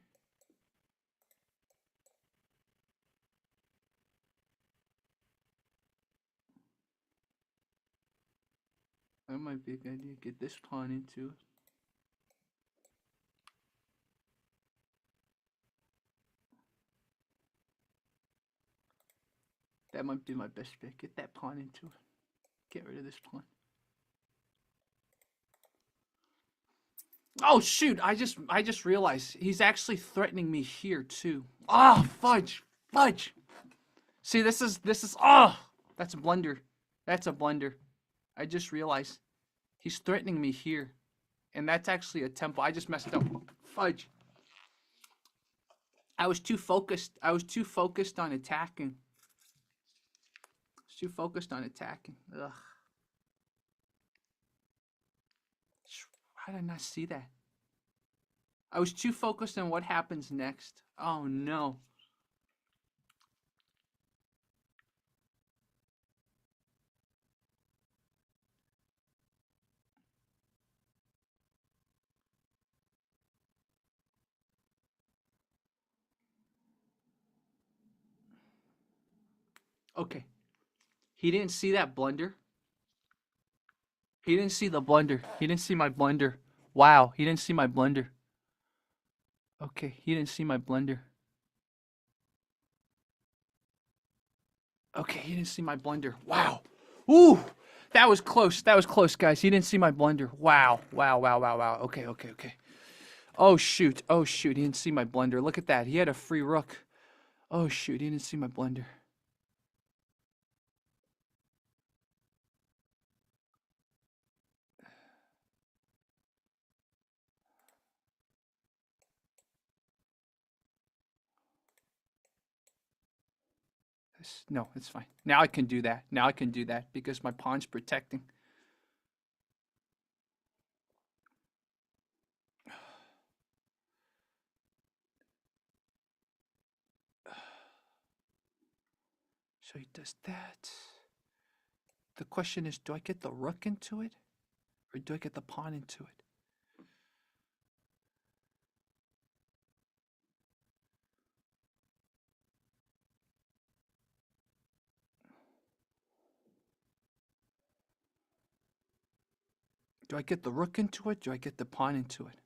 A: that might be a good idea. Get this pawn into it. That might be my best bet. Get that pawn into it. Get rid of this pawn. Oh shoot! I just realized he's actually threatening me here too. Ah, oh, fudge, fudge. See, this is that's a blunder. That's a blunder. I just realized he's threatening me here, and that's actually a tempo. I just messed up. Fudge. I was too focused. I was too focused on attacking. Too focused on attacking. Ugh. How did I not see that? I was too focused on what happens next. Oh no. Okay. He didn't see that blunder. He didn't see the blunder. He didn't see my blunder. Wow, he didn't see my blunder. Okay, he didn't see my blunder. Okay, he didn't see my blunder. Wow. Ooh, that was close. That was close, guys. He didn't see my blunder. Wow, wow, wow, wow, wow. Okay, okay, okay. Oh, shoot. Oh, shoot. He didn't see my blunder. Look at that. He had a free rook. Oh, shoot. He didn't see my blunder. No, it's fine. Now I can do that. Now I can do that because my pawn's protecting. So he does that. The question is, do I get the rook into it? Or do I get the pawn into it? Do I get the rook into it? Do I get the pawn into it?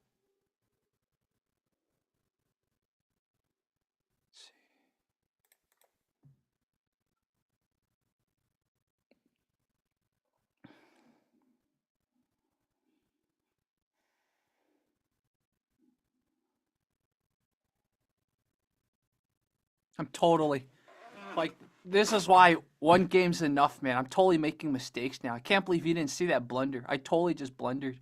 A: Let's see. I'm totally, like, this is why one game's enough, man. I'm totally making mistakes now. I can't believe you didn't see that blunder. I totally just blundered.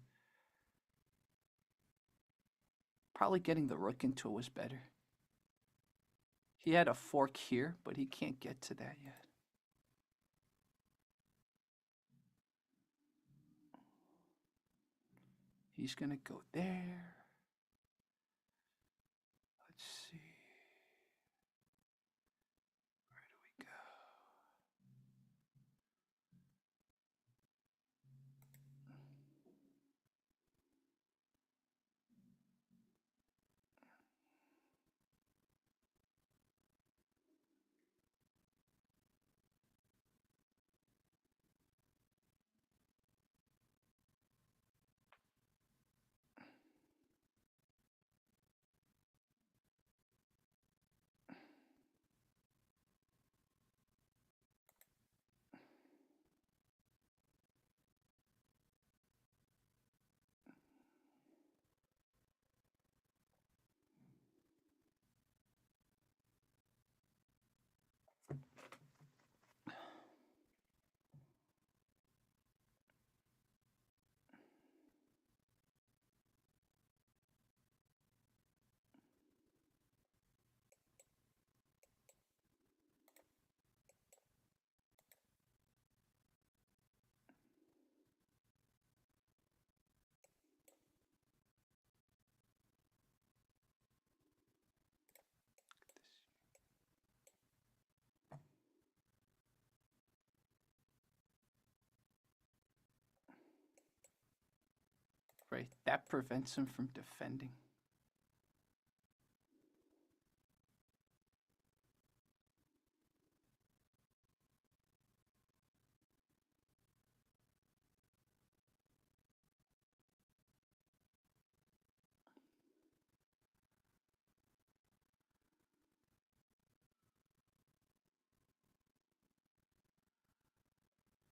A: Probably getting the rook into it was better. He had a fork here, but he can't get to that yet. He's going to go there. Right, that prevents him from defending.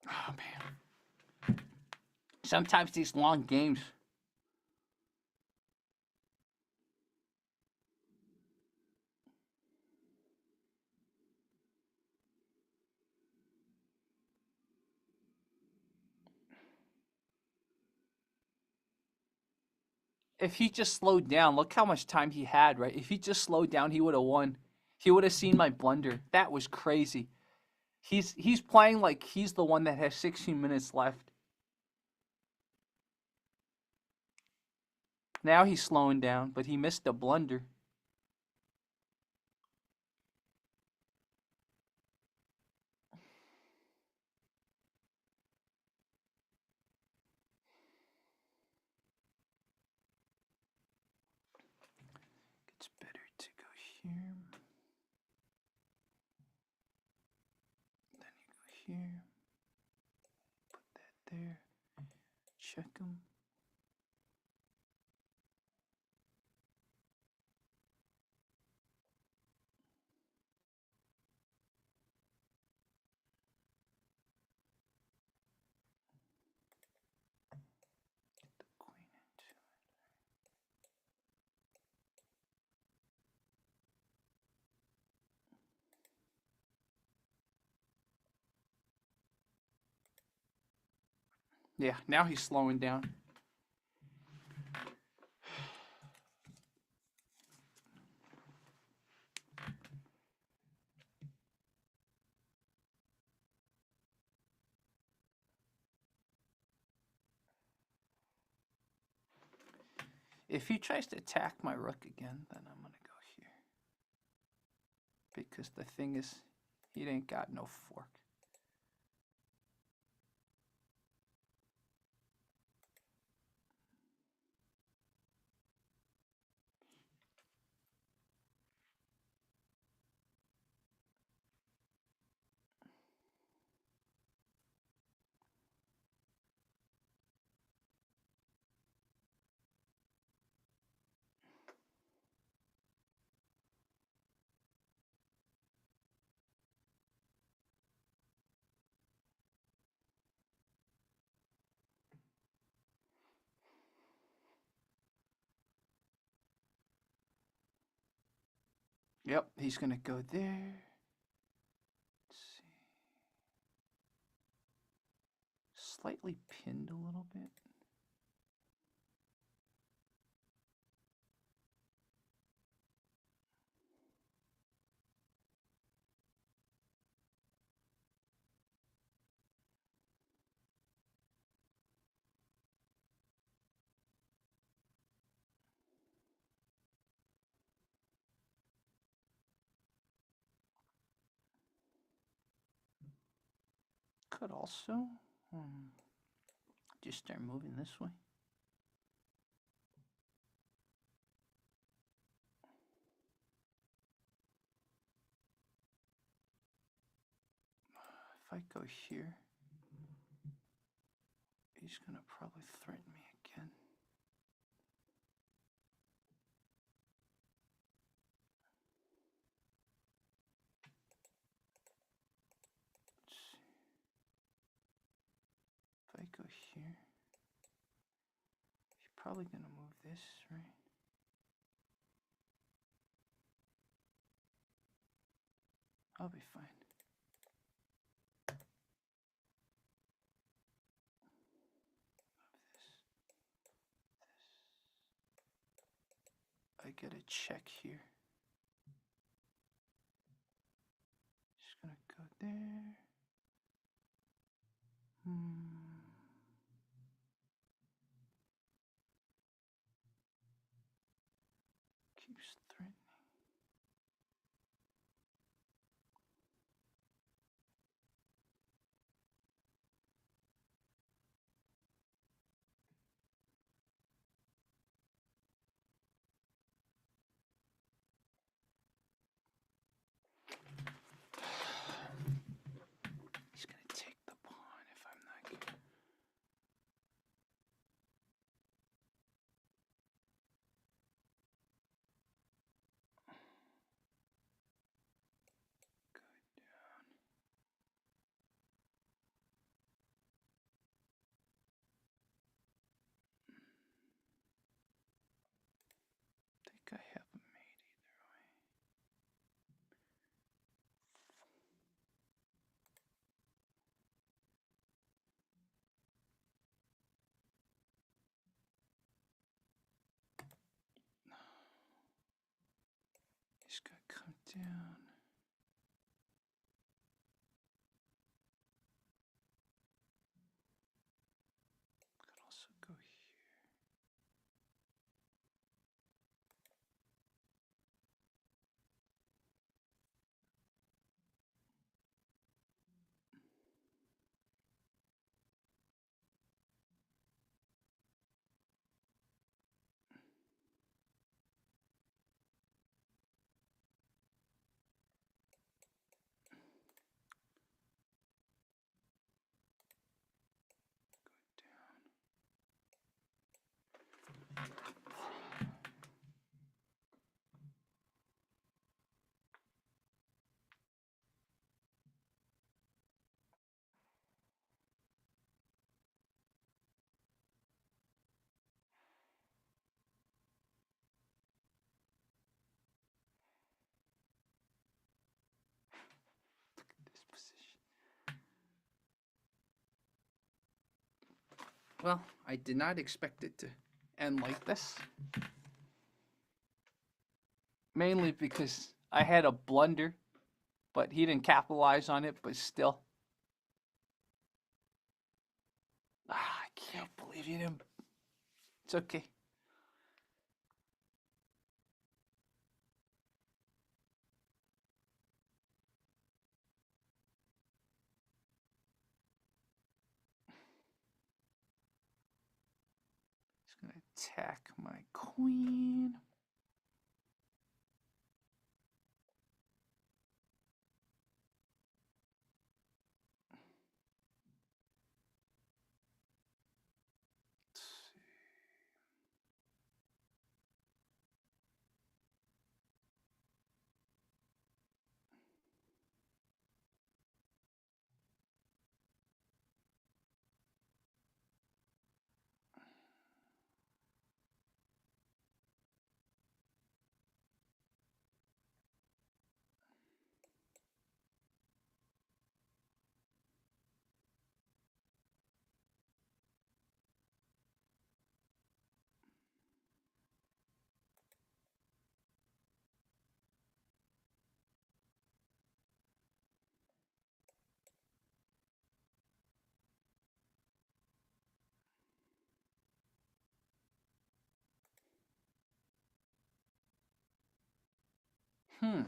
A: Oh man. Sometimes these long games. If he just slowed down, look how much time he had, right? If he just slowed down, he would have won. He would have seen my blunder. That was crazy. He's playing like he's the one that has 16 minutes left. Now he's slowing down, but he missed a blunder. It's better to go here. Then you go here. Put that there. Check him. Get the queen into it. Yeah, now he's slowing down. If he tries to attack my rook again, then I'm going to go here. Because the thing is, he ain't got no fork. Yep, he's going to go there. Let's see. Slightly pinned a little bit. Could also just start moving this way. If I go here, he's going to probably threaten me again. Let's see. If I go here, he's probably going to move this, right? I'll be fine. I get a check here. Just gonna go there. Keeps threatening. Just gotta come down. Could also go here. This position. Well, I did not expect it to end like this. Mainly because I had a blunder, but he didn't capitalize on it, but still. I can't believe you didn't. It's okay. He's gonna attack my queen. Hmm.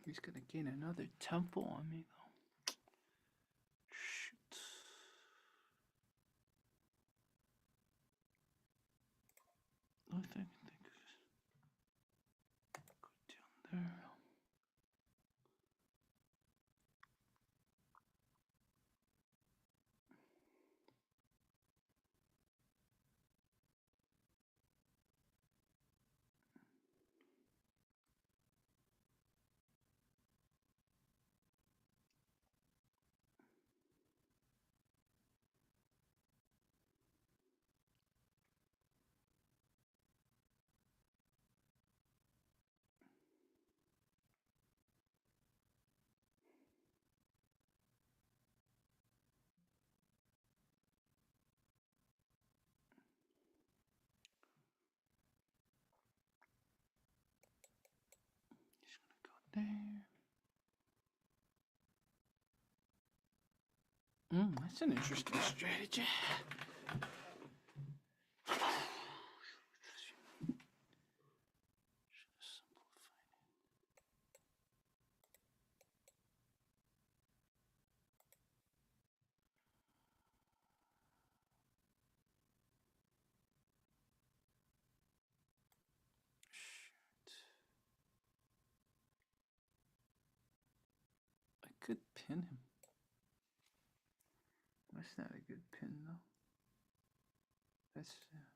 A: He's gonna gain another temple on me though. Shoot. I think go down there. He's gonna go there. That's an interesting strategy. I could pin him. Let's That's not a good pin though. That's let's.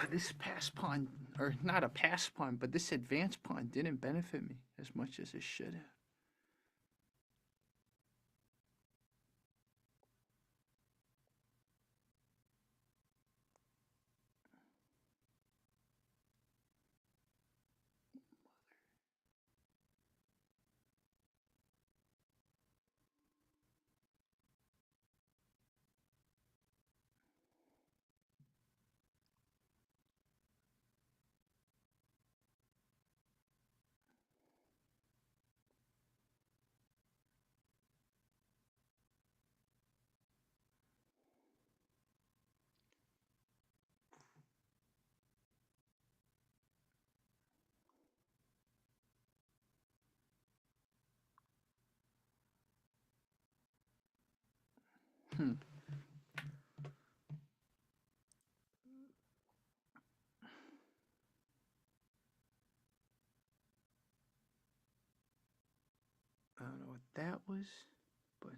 A: This pass pawn, or not a pass pawn, but this advance pawn didn't benefit me as much as it should have. Hmm. I don't know what that was, but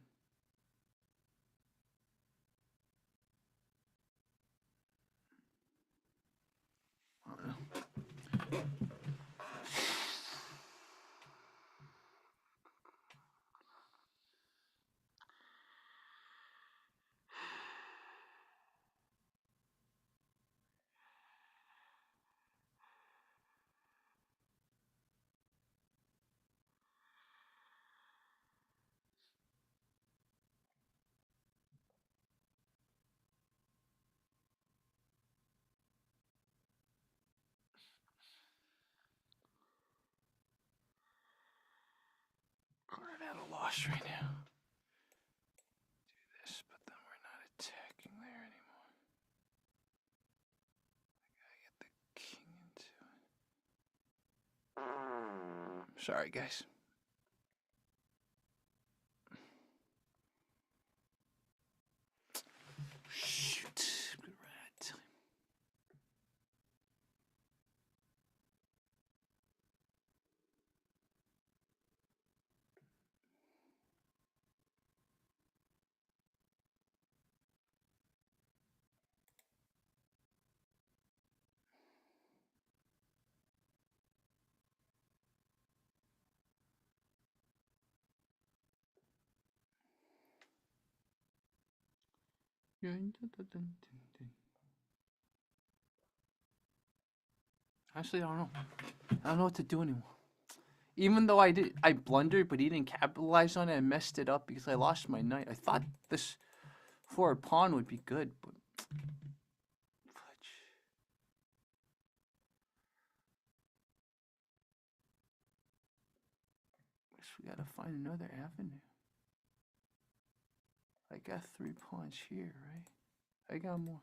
A: I don't know. We're at a loss right now. Do this, but then we're not attacking there anymore. I gotta get the king into it. Sorry, guys. Shoot. I'm gonna run out of time. Honestly, I don't know. I don't know what to do anymore. Even though I blundered, but he didn't capitalize on it. I messed it up because I lost my knight. I thought this forward pawn would be good, but fudge. we gotta find another avenue. I got 3 pawns here, right? I got more.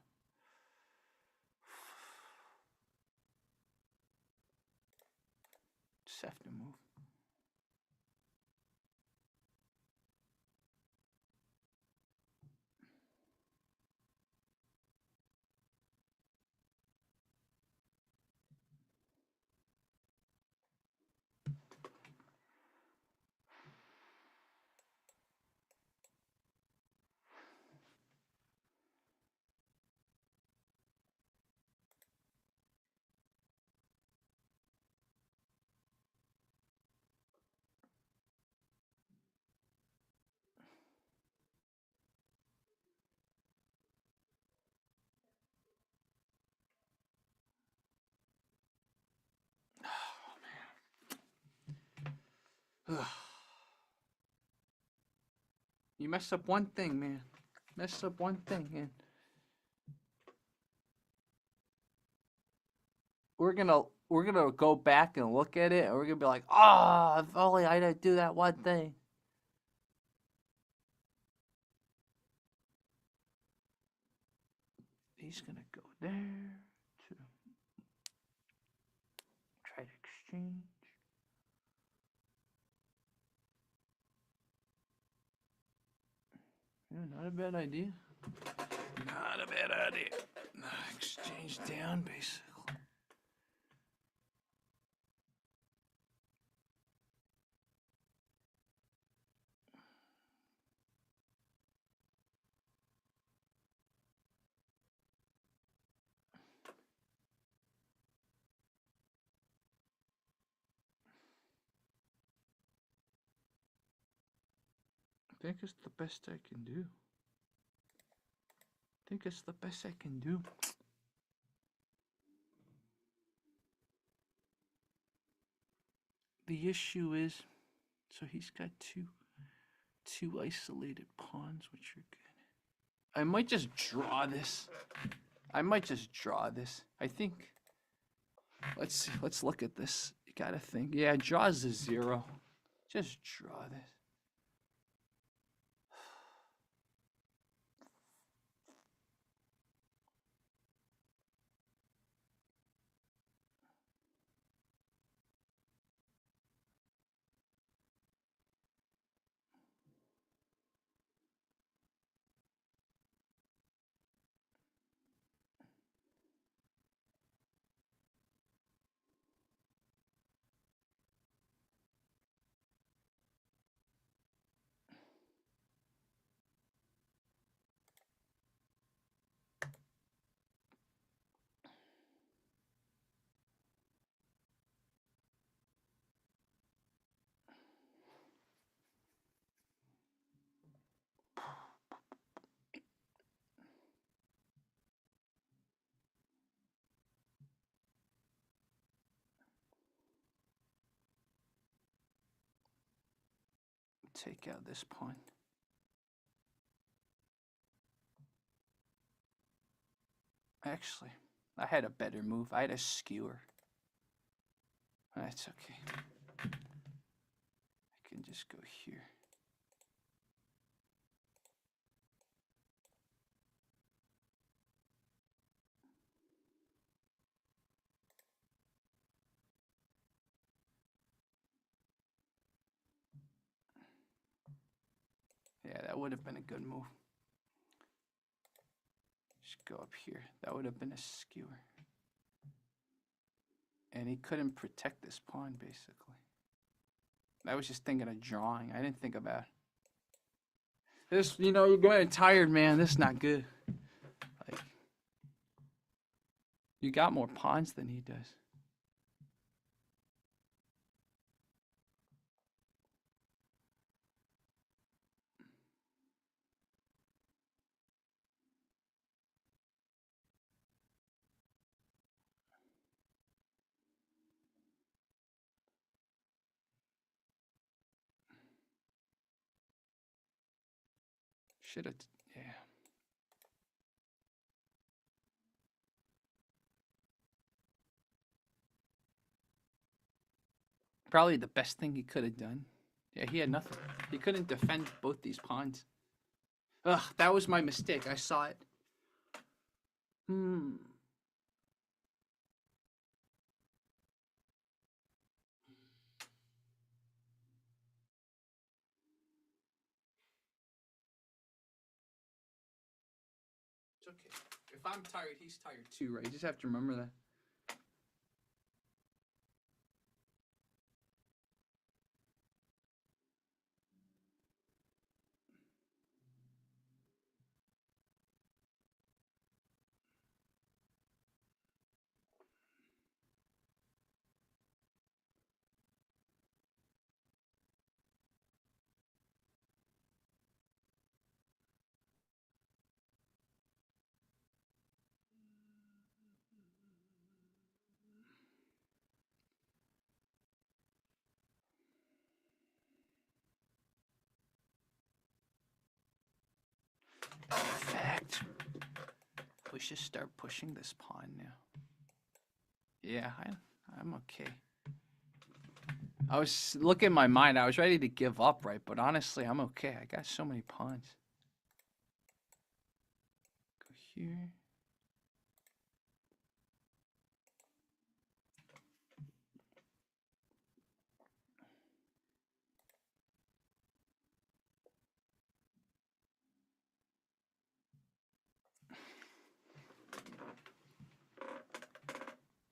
A: Just have to move. You messed up one thing, man. Messed up one thing, and we're gonna go back and look at it, and we're gonna be like, oh, if only I didn't do that one thing. He's gonna go there to try to exchange. Yeah, not a bad idea. Not a bad idea. Exchange down, basically. I think it's the best I can do. I think it's the best I can do. The issue is, so he's got two isolated pawns, which are good. I might just draw this. I think. Let's see. Let's look at this. You gotta think. Yeah, draws a 0. Just draw this. Take out this pawn. Actually, I had a better move. I had a skewer. That's okay. I can just go here. Yeah, that would have been a good move. Just go up here. That would have been a skewer. And he couldn't protect this pawn, basically. I was just thinking of drawing. I didn't think about this. You know, you're going tired, man. This is not good. Like, you got more pawns than he does. Should have, yeah. Probably the best thing he could have done. Yeah, he had nothing. He couldn't defend both these pawns. Ugh, that was my mistake. I saw it. Hmm. It's okay. If I'm tired, he's tired too, right? You just have to remember that. Perfect. We should start pushing this pawn now. Yeah, I'm okay. I was looking in my mind. I was ready to give up, right? But honestly, I'm okay. I got so many pawns. Go here.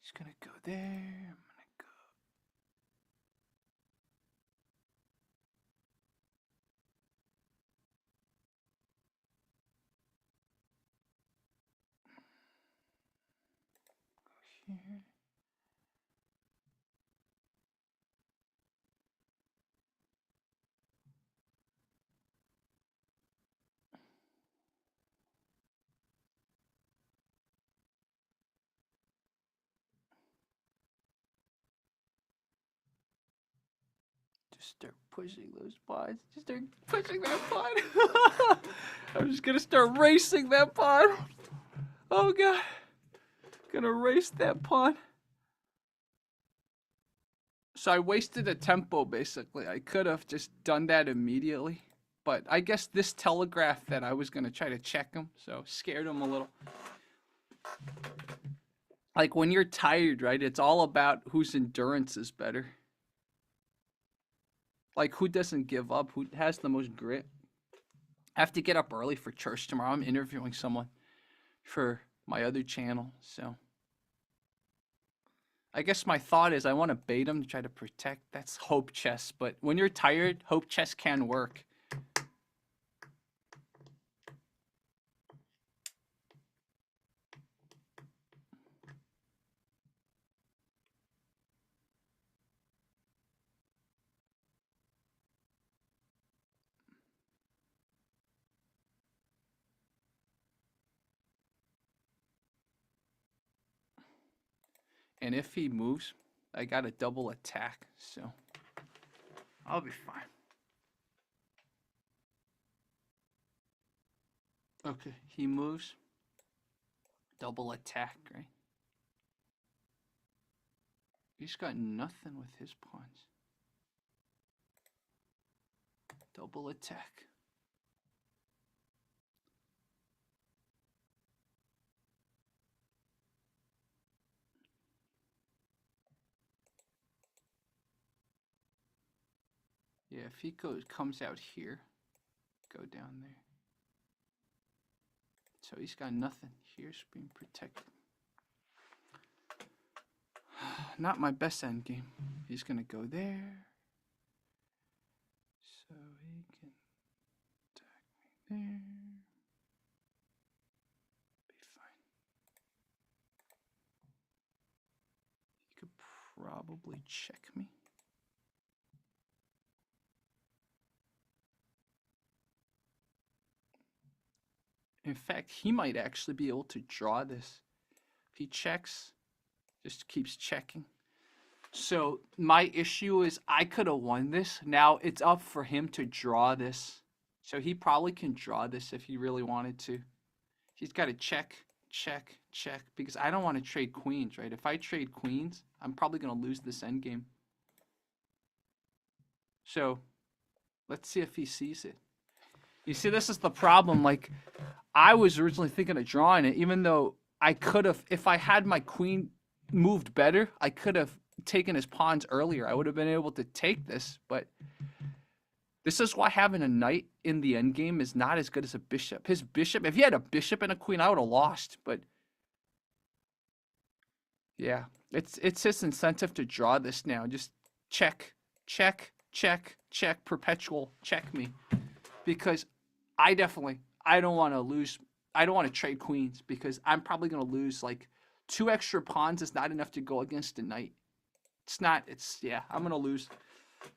A: Just gonna go there. I'm gonna go. Go here. Just start pushing those pawns. Just start pushing that pawn. I'm just gonna start racing that pawn. Oh god. Gonna race that pawn. So I wasted a tempo basically. I could have just done that immediately. But I guess this telegraphed that I was gonna try to check him, so scared him a little. Like when you're tired, right? It's all about whose endurance is better. Like who doesn't give up, who has the most grit. I have to get up early for church tomorrow. I'm interviewing someone for my other channel, so I guess my thought is I want to bait him to try to protect. That's hope chess, but when you're tired, hope chess can work. And if he moves, I got a double attack, so I'll be fine. Okay, he moves. Double attack, right? He's got nothing with his pawns. Double attack. Yeah, if he comes out here, go down there. So he's got nothing. Here's being protected. Not my best end game. He's gonna go there. So he can attack me there. Be fine. He could probably check me. In fact, he might actually be able to draw this. If he checks, just keeps checking. So my issue is I could have won this. Now it's up for him to draw this. So he probably can draw this if he really wanted to. He's got to check, check, check, because I don't want to trade queens, right? If I trade queens, I'm probably going to lose this endgame. So Let's see if he sees it. You see, this is the problem. Like, I was originally thinking of drawing it, even though I could have, if I had my queen moved better, I could have taken his pawns earlier. I would have been able to take this, but this is why having a knight in the endgame is not as good as a bishop. His bishop, if he had a bishop and a queen, I would have lost, but yeah, it's his incentive to draw this now. Just check, check, check, check, perpetual check me. Because I don't want to lose. I don't want to trade queens because I'm probably going to lose like 2 extra pawns is not enough to go against a knight. It's not, yeah, I'm going to lose.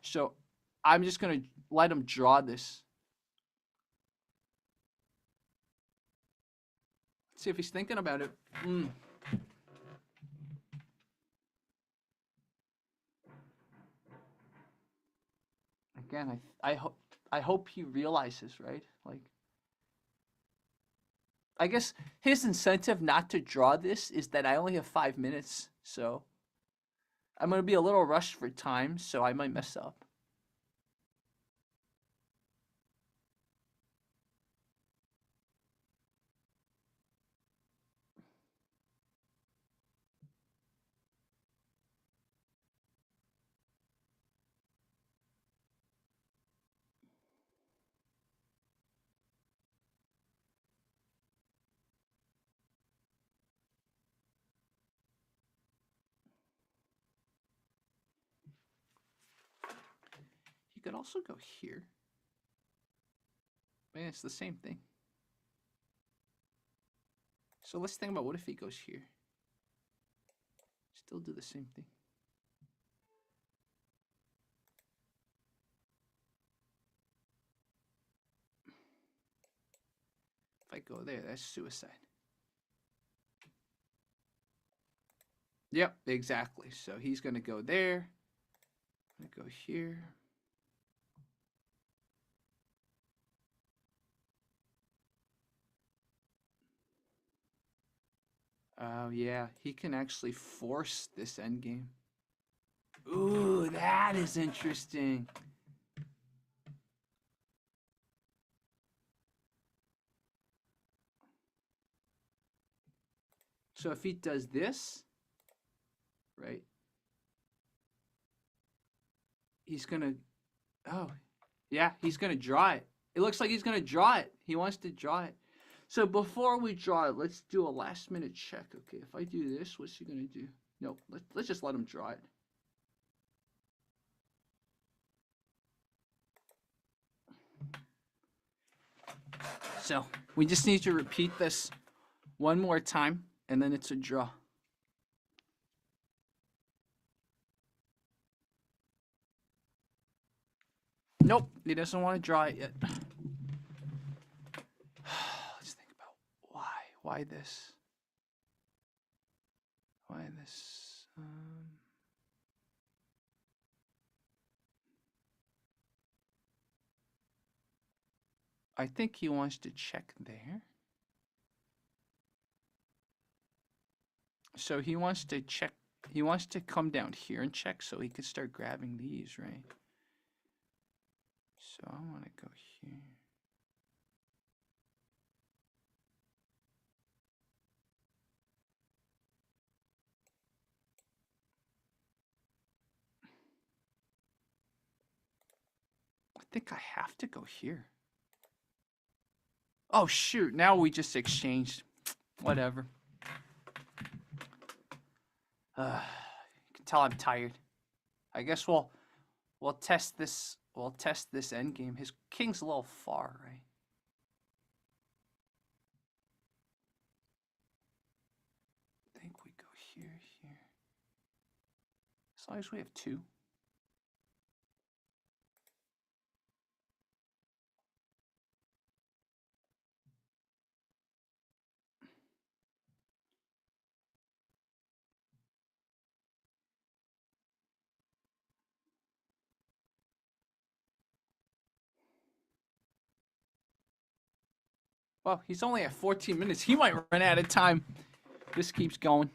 A: So I'm just going to let him draw this. Let's see if he's thinking about it. Again, I hope he realizes, right? Like, I guess his incentive not to draw this is that I only have 5 minutes, so I'm going to be a little rushed for time, so I might mess up. You could also go here. I mean, it's the same thing. So let's think about what if he goes here. Still do the same thing. If I go there, that's suicide. Yep, exactly. So he's going to go there. I'm going to go here. Oh, yeah. He can actually force this endgame. Ooh, that is interesting. So if he does this, right, he's going to, oh, yeah, he's going to draw it. It looks like he's going to draw it. He wants to draw it. So before we draw it, let's do a last minute check. Okay, if I do this, what's he going to do? Nope, let's just let him draw it. So we just need to repeat this one more time, and then it's a draw. Nope, he doesn't want to draw it yet. Let's think about why. Why this? Why this? I think he wants to check there. So he wants to check. He wants to come down here and check so he could start grabbing these, right? So I want to go here. I think I have to go here. Oh, shoot. Now we just exchanged. Whatever. You can tell I'm tired. I guess we'll test this. We'll test this endgame. His king's a little far, right? I think we go here, here. As long as we have 2. Well, he's only at 14 minutes. He might run out of time. This keeps going.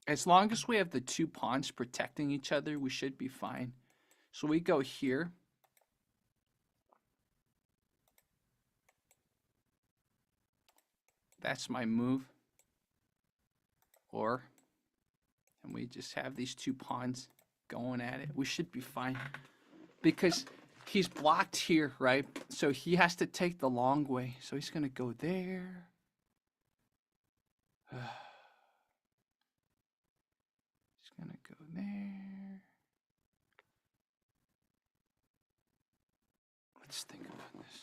A: As long as we have the 2 pawns protecting each other, we should be fine. So we go here. That's my move. And we just have these 2 pawns going at it. We should be fine. Because he's blocked here, right? So he has to take the long way. So he's going to go there. He's going to go there. Let's think about this.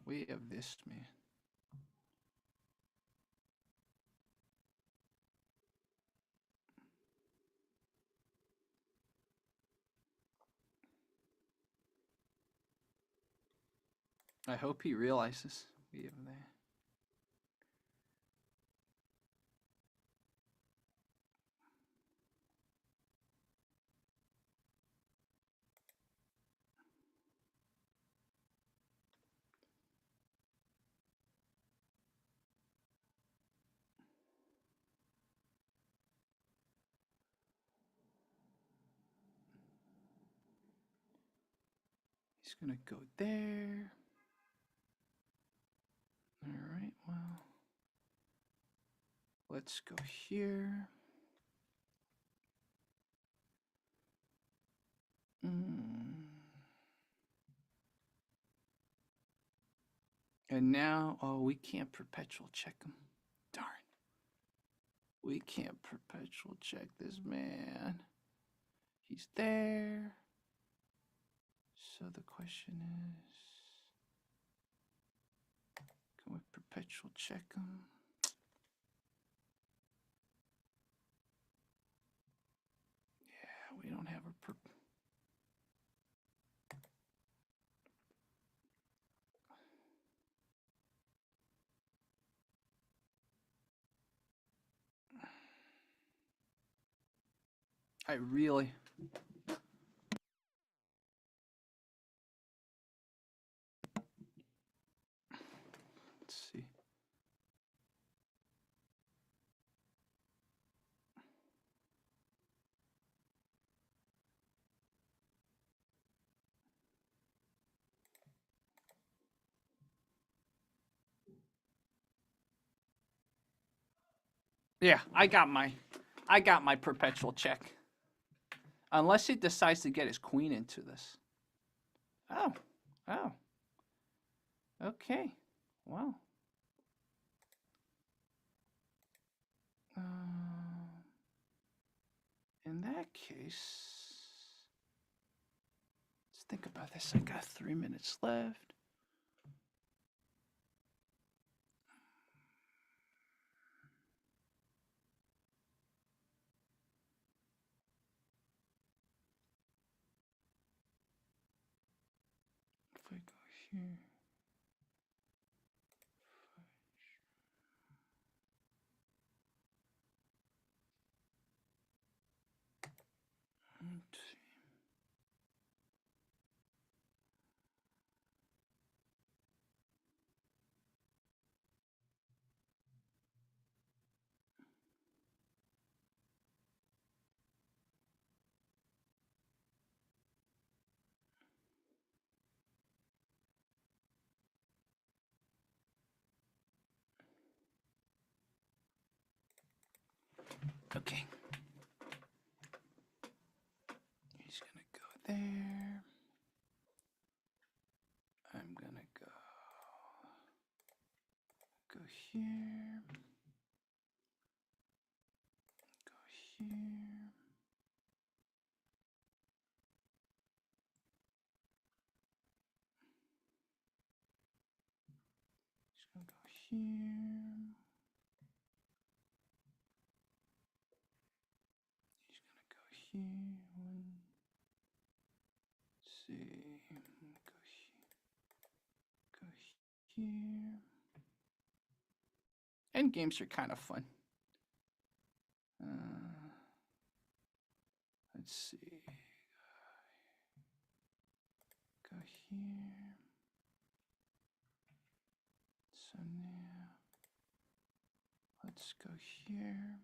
A: We have this, man. I hope he realizes we have that. He's going to go there. All right, well, let's go here. And now, oh, we can't perpetual check him. Darn. We can't perpetual check this man. He's there. So the question is, can we perpetual check him? Yeah, we don't have a I really. Let's see. Yeah, I got my perpetual check. Unless he decides to get his queen into this. Oh. Oh. Okay. Wow. In that case, let's think about this. I got 3 minutes left. If I go here. Okay. there. I'm gonna go here, go here. Just gonna go here. He's gonna go here. Let's see. Go here. End games are kind of fun. Let's see. Go here. So now, let's go here.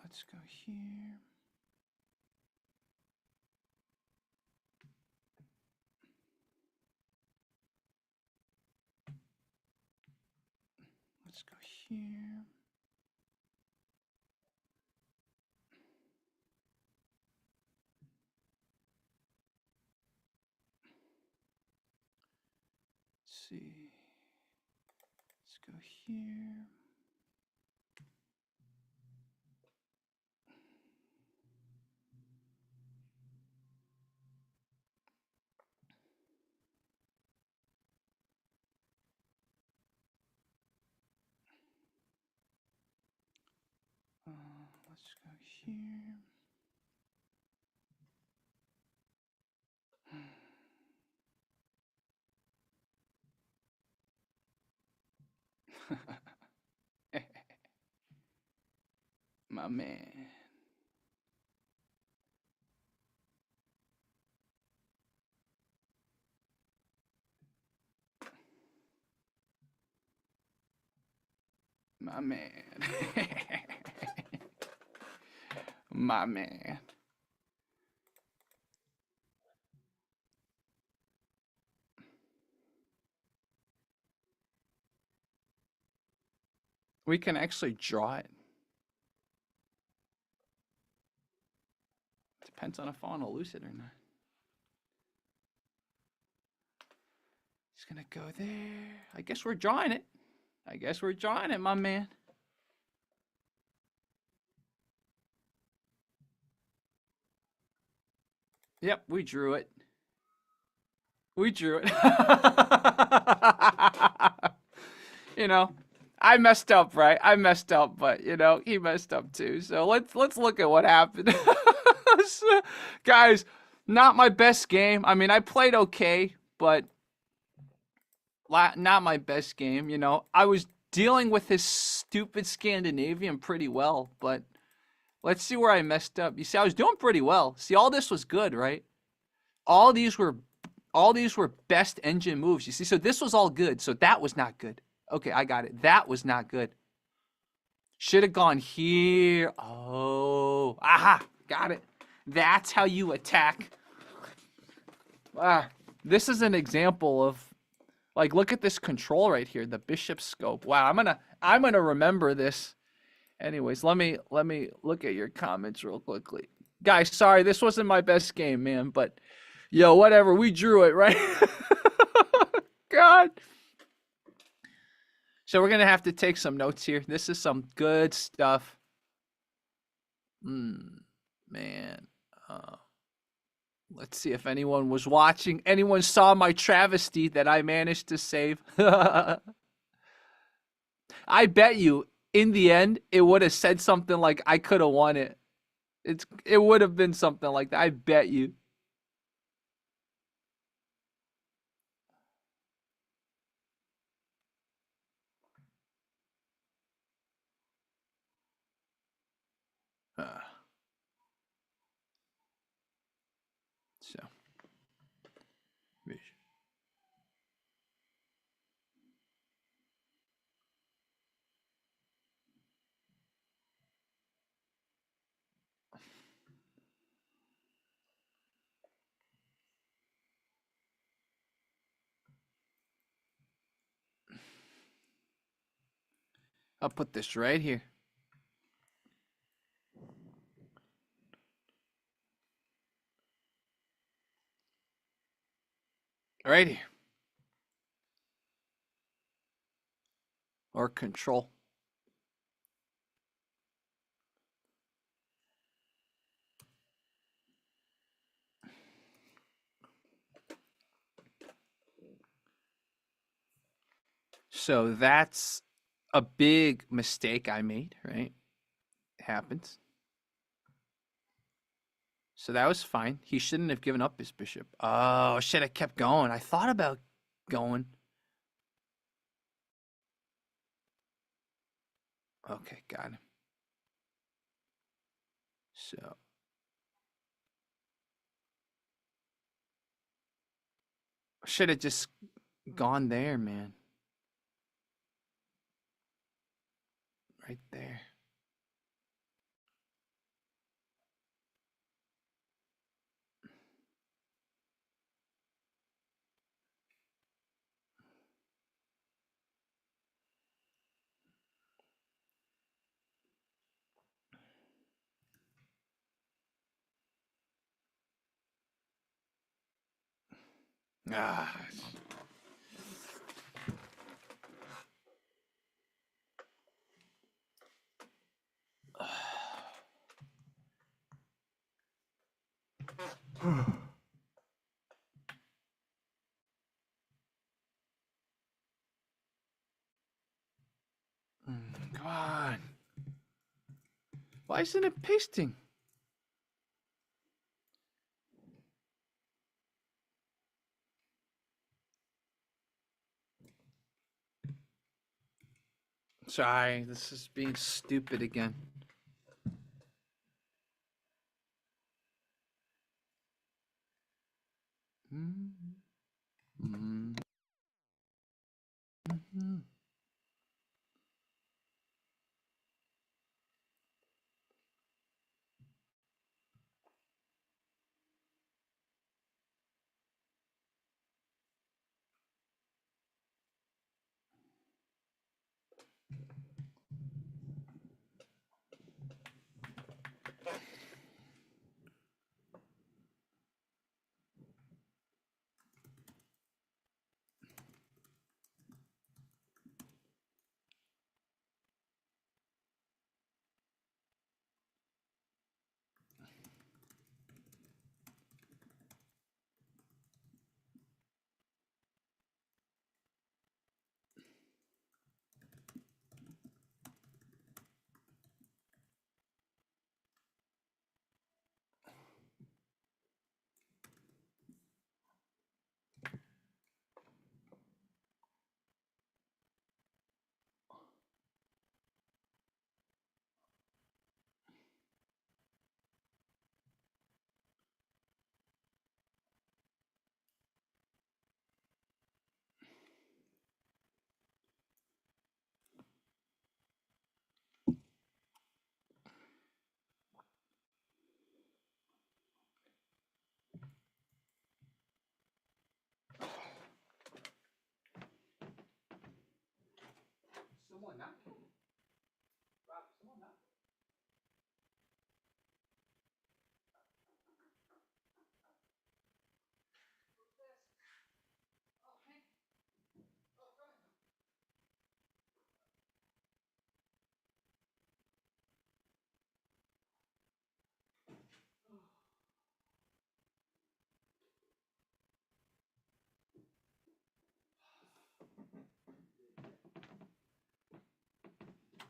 A: Let's go here. Let's go here. Let's see. Let's go here. Let's go here. My man. My man. My man. We can actually draw it. Depends on if I want to lose it or not. He's gonna go there. I guess we're drawing it. I guess we're drawing it, my man. Yep, we drew it. We drew it. You know, I messed up, right? I messed up, but you know, he messed up too. So let's look at what happened. Guys, not my best game. I mean, I played okay, but not my best game, you know. I was dealing with his stupid Scandinavian pretty well, but let's see where I messed up. You see, I was doing pretty well. See, all this was good, right? All these were best engine moves. You see, so this was all good. So that was not good. Okay, I got it. That was not good. Should have gone here. Oh, aha, got it. That's how you attack. This is an example of, like, look at this control right here, the bishop scope. Wow, I'm gonna remember this. Anyways, let me look at your comments real quickly. Guys, sorry, this wasn't my best game, man, but yo, whatever, we drew it, right? God. So we're gonna have to take some notes here. This is some good stuff. Man. Let's see if anyone was watching. Anyone saw my travesty that I managed to save. I bet you, in the end, it would have said something like I could have won it. It would have been something like that. I bet you. So, I'll put this right here. Right here. Or control. So that's a big mistake I made, right? It happens. So that was fine. He shouldn't have given up his bishop. Oh, shit, I kept going. I thought about going. Okay, got him. So, should have just gone there, man. Right there. Ah. Come on. Why isn't it pasting? Sorry, this is being stupid again. Someone not. Rob, someone not.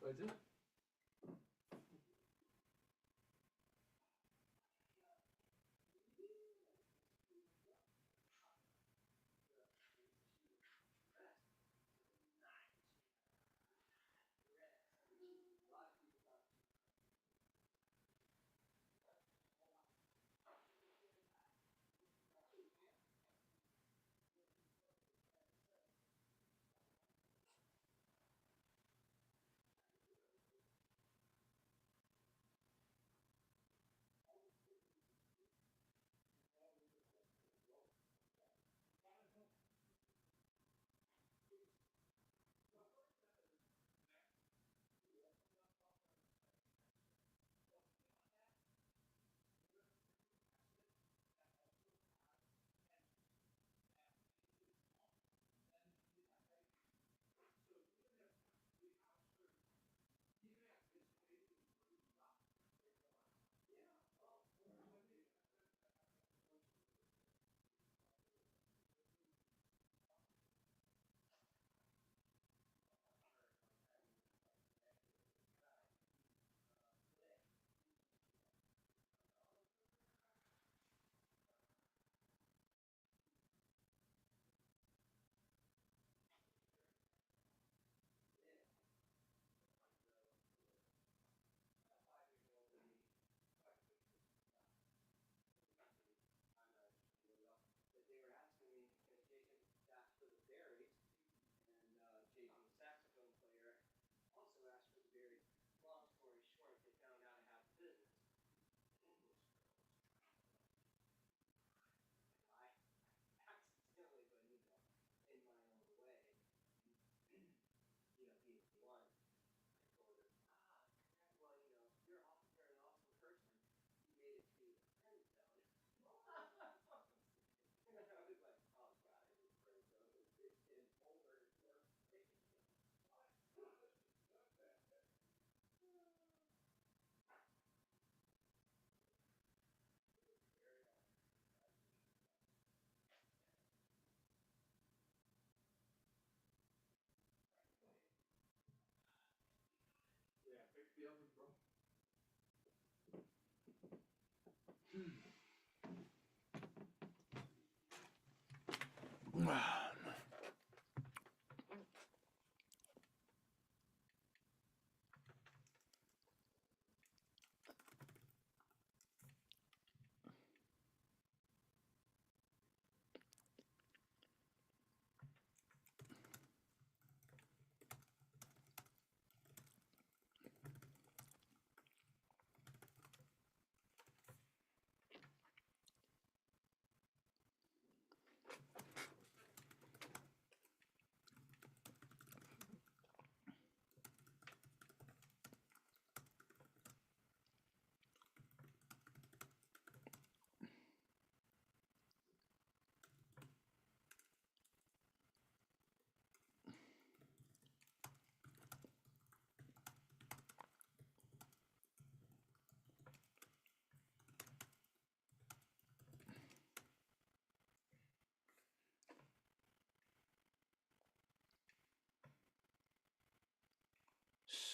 A: What's it?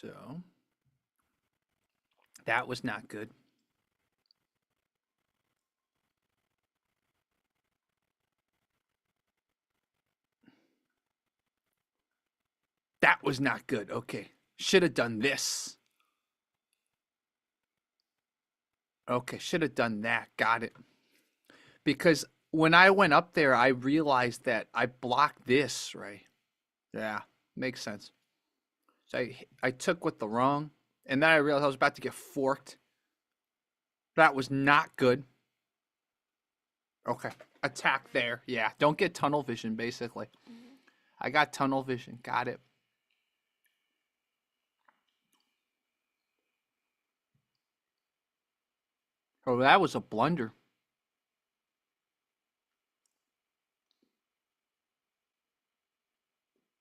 A: So that was not good. That was not good. Okay. Should have done this. Okay. Should have done that. Got it. Because when I went up there, I realized that I blocked this, right? Yeah. Makes sense. So I took with the wrong, and then I realized I was about to get forked. That was not good. Okay. Attack there. Yeah. Don't get tunnel vision, basically. I got tunnel vision. Got it. Oh, that was a blunder.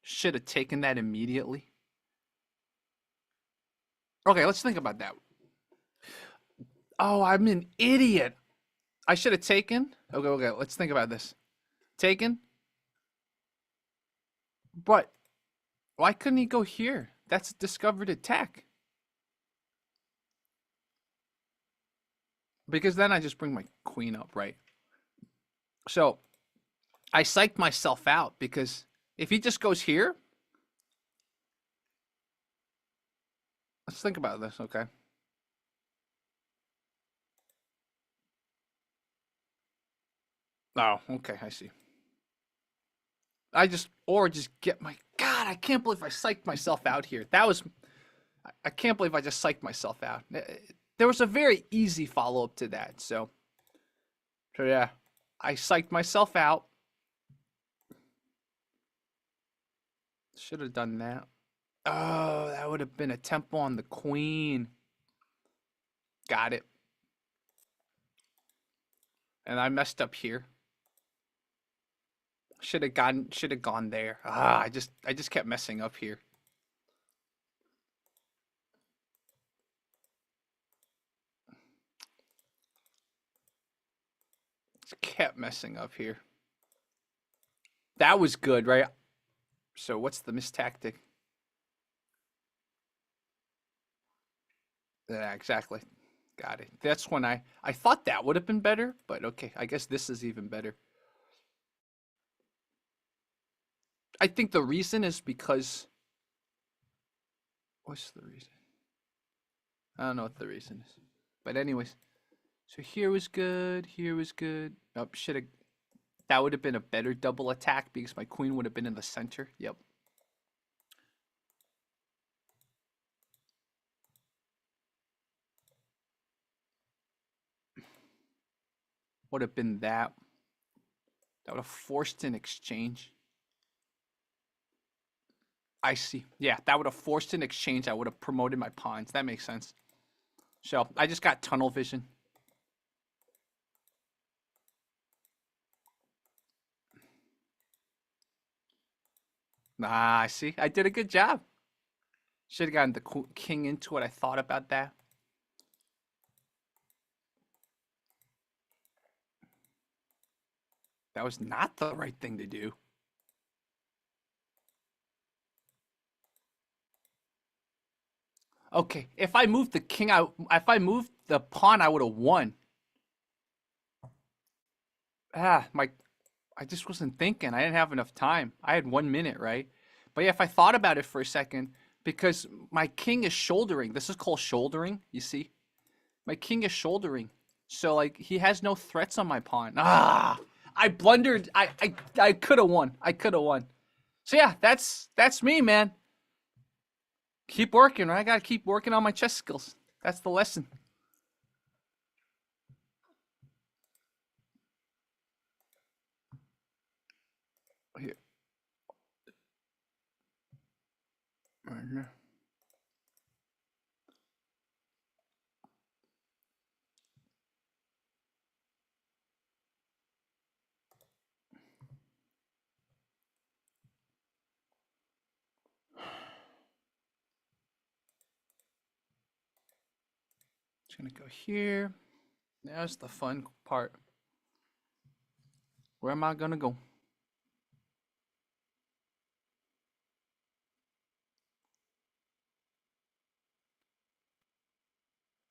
A: Should have taken that immediately. Okay, let's think about that. Oh, I'm an idiot. I should have taken. Okay, let's think about this. Taken? But why couldn't he go here? That's a discovered attack. Because then I just bring my queen up, right? So I psyched myself out because if he just goes here, let's think about this, okay? Oh, okay, I see. Or just get my, God, I can't believe I psyched myself out here. I can't believe I just psyched myself out. There was a very easy follow up to that. So yeah, I psyched myself out. Should have done that. Oh, that would have been a tempo on the queen. Got it. And I messed up here. Should have gone there. I just kept messing up here. Just kept messing up here. That was good, right? So what's the missed tactic? Yeah, exactly. Got it. That's when I thought that would have been better, but okay, I guess this is even better. I think the reason is because what's the reason? I don't know what the reason is. But anyways, so here was good, here was good. Oh, should have that would have been a better double attack because my queen would have been in the center. Yep. Would have been that. That would have forced an exchange. I see. Yeah, that would have forced an exchange. I would have promoted my pawns. That makes sense. So I just got tunnel vision. Ah, I see. I did a good job. Should have gotten the king into it. I thought about that. That was not the right thing to do. Okay, if I moved the king, if I moved the pawn, I would have won. I just wasn't thinking. I didn't have enough time. I had 1 minute, right? But yeah, if I thought about it for a second, because my king is shouldering. This is called shouldering. You see, my king is shouldering, so like he has no threats on my pawn. I blundered. I could have won. I could have won. So yeah, that's me, man. Keep working, right? I gotta keep working on my chess skills. That's the lesson. Here. Right here. Just gonna go here. There's the fun part. Where am I gonna go?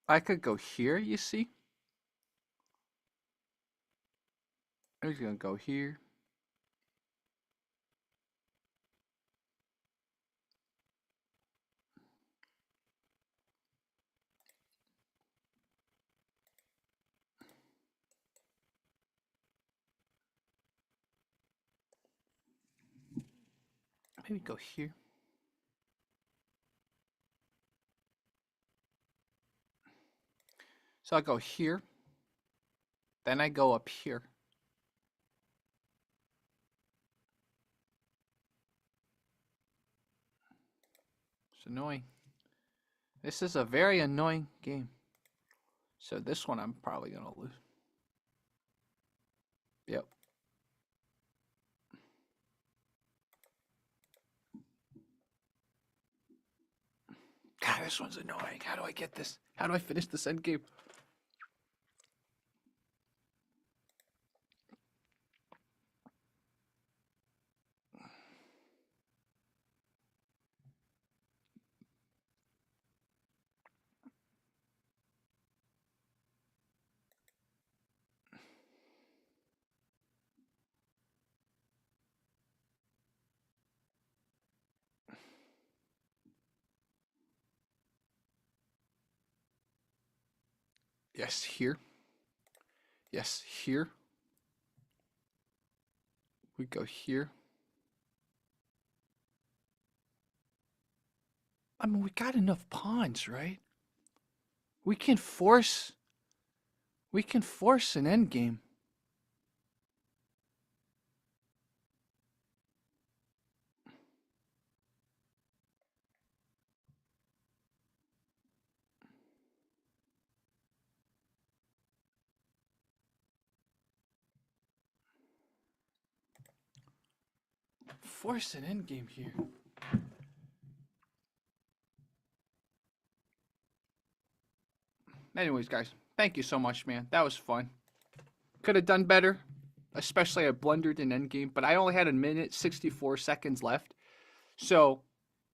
A: I could go here, you see? I'm just gonna go here. Maybe go here. So I go here. Then I go up here. It's annoying. This is a very annoying game. So this one I'm probably gonna lose. Yep. God, this one's annoying. How do I get this? How do I finish this end game? Yes, here. Yes, here. We go here. I mean, we got enough pawns, right? We can force. We can force an endgame. Force an endgame here. Anyways, guys, thank you so much, man. That was fun. Could have done better, especially I blundered in endgame, but I only had 1 minute 64 seconds left. So,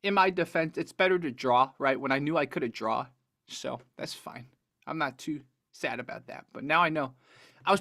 A: in my defense, it's better to draw, right? When I knew I could have draw, so that's fine. I'm not too sad about that. But now I know I was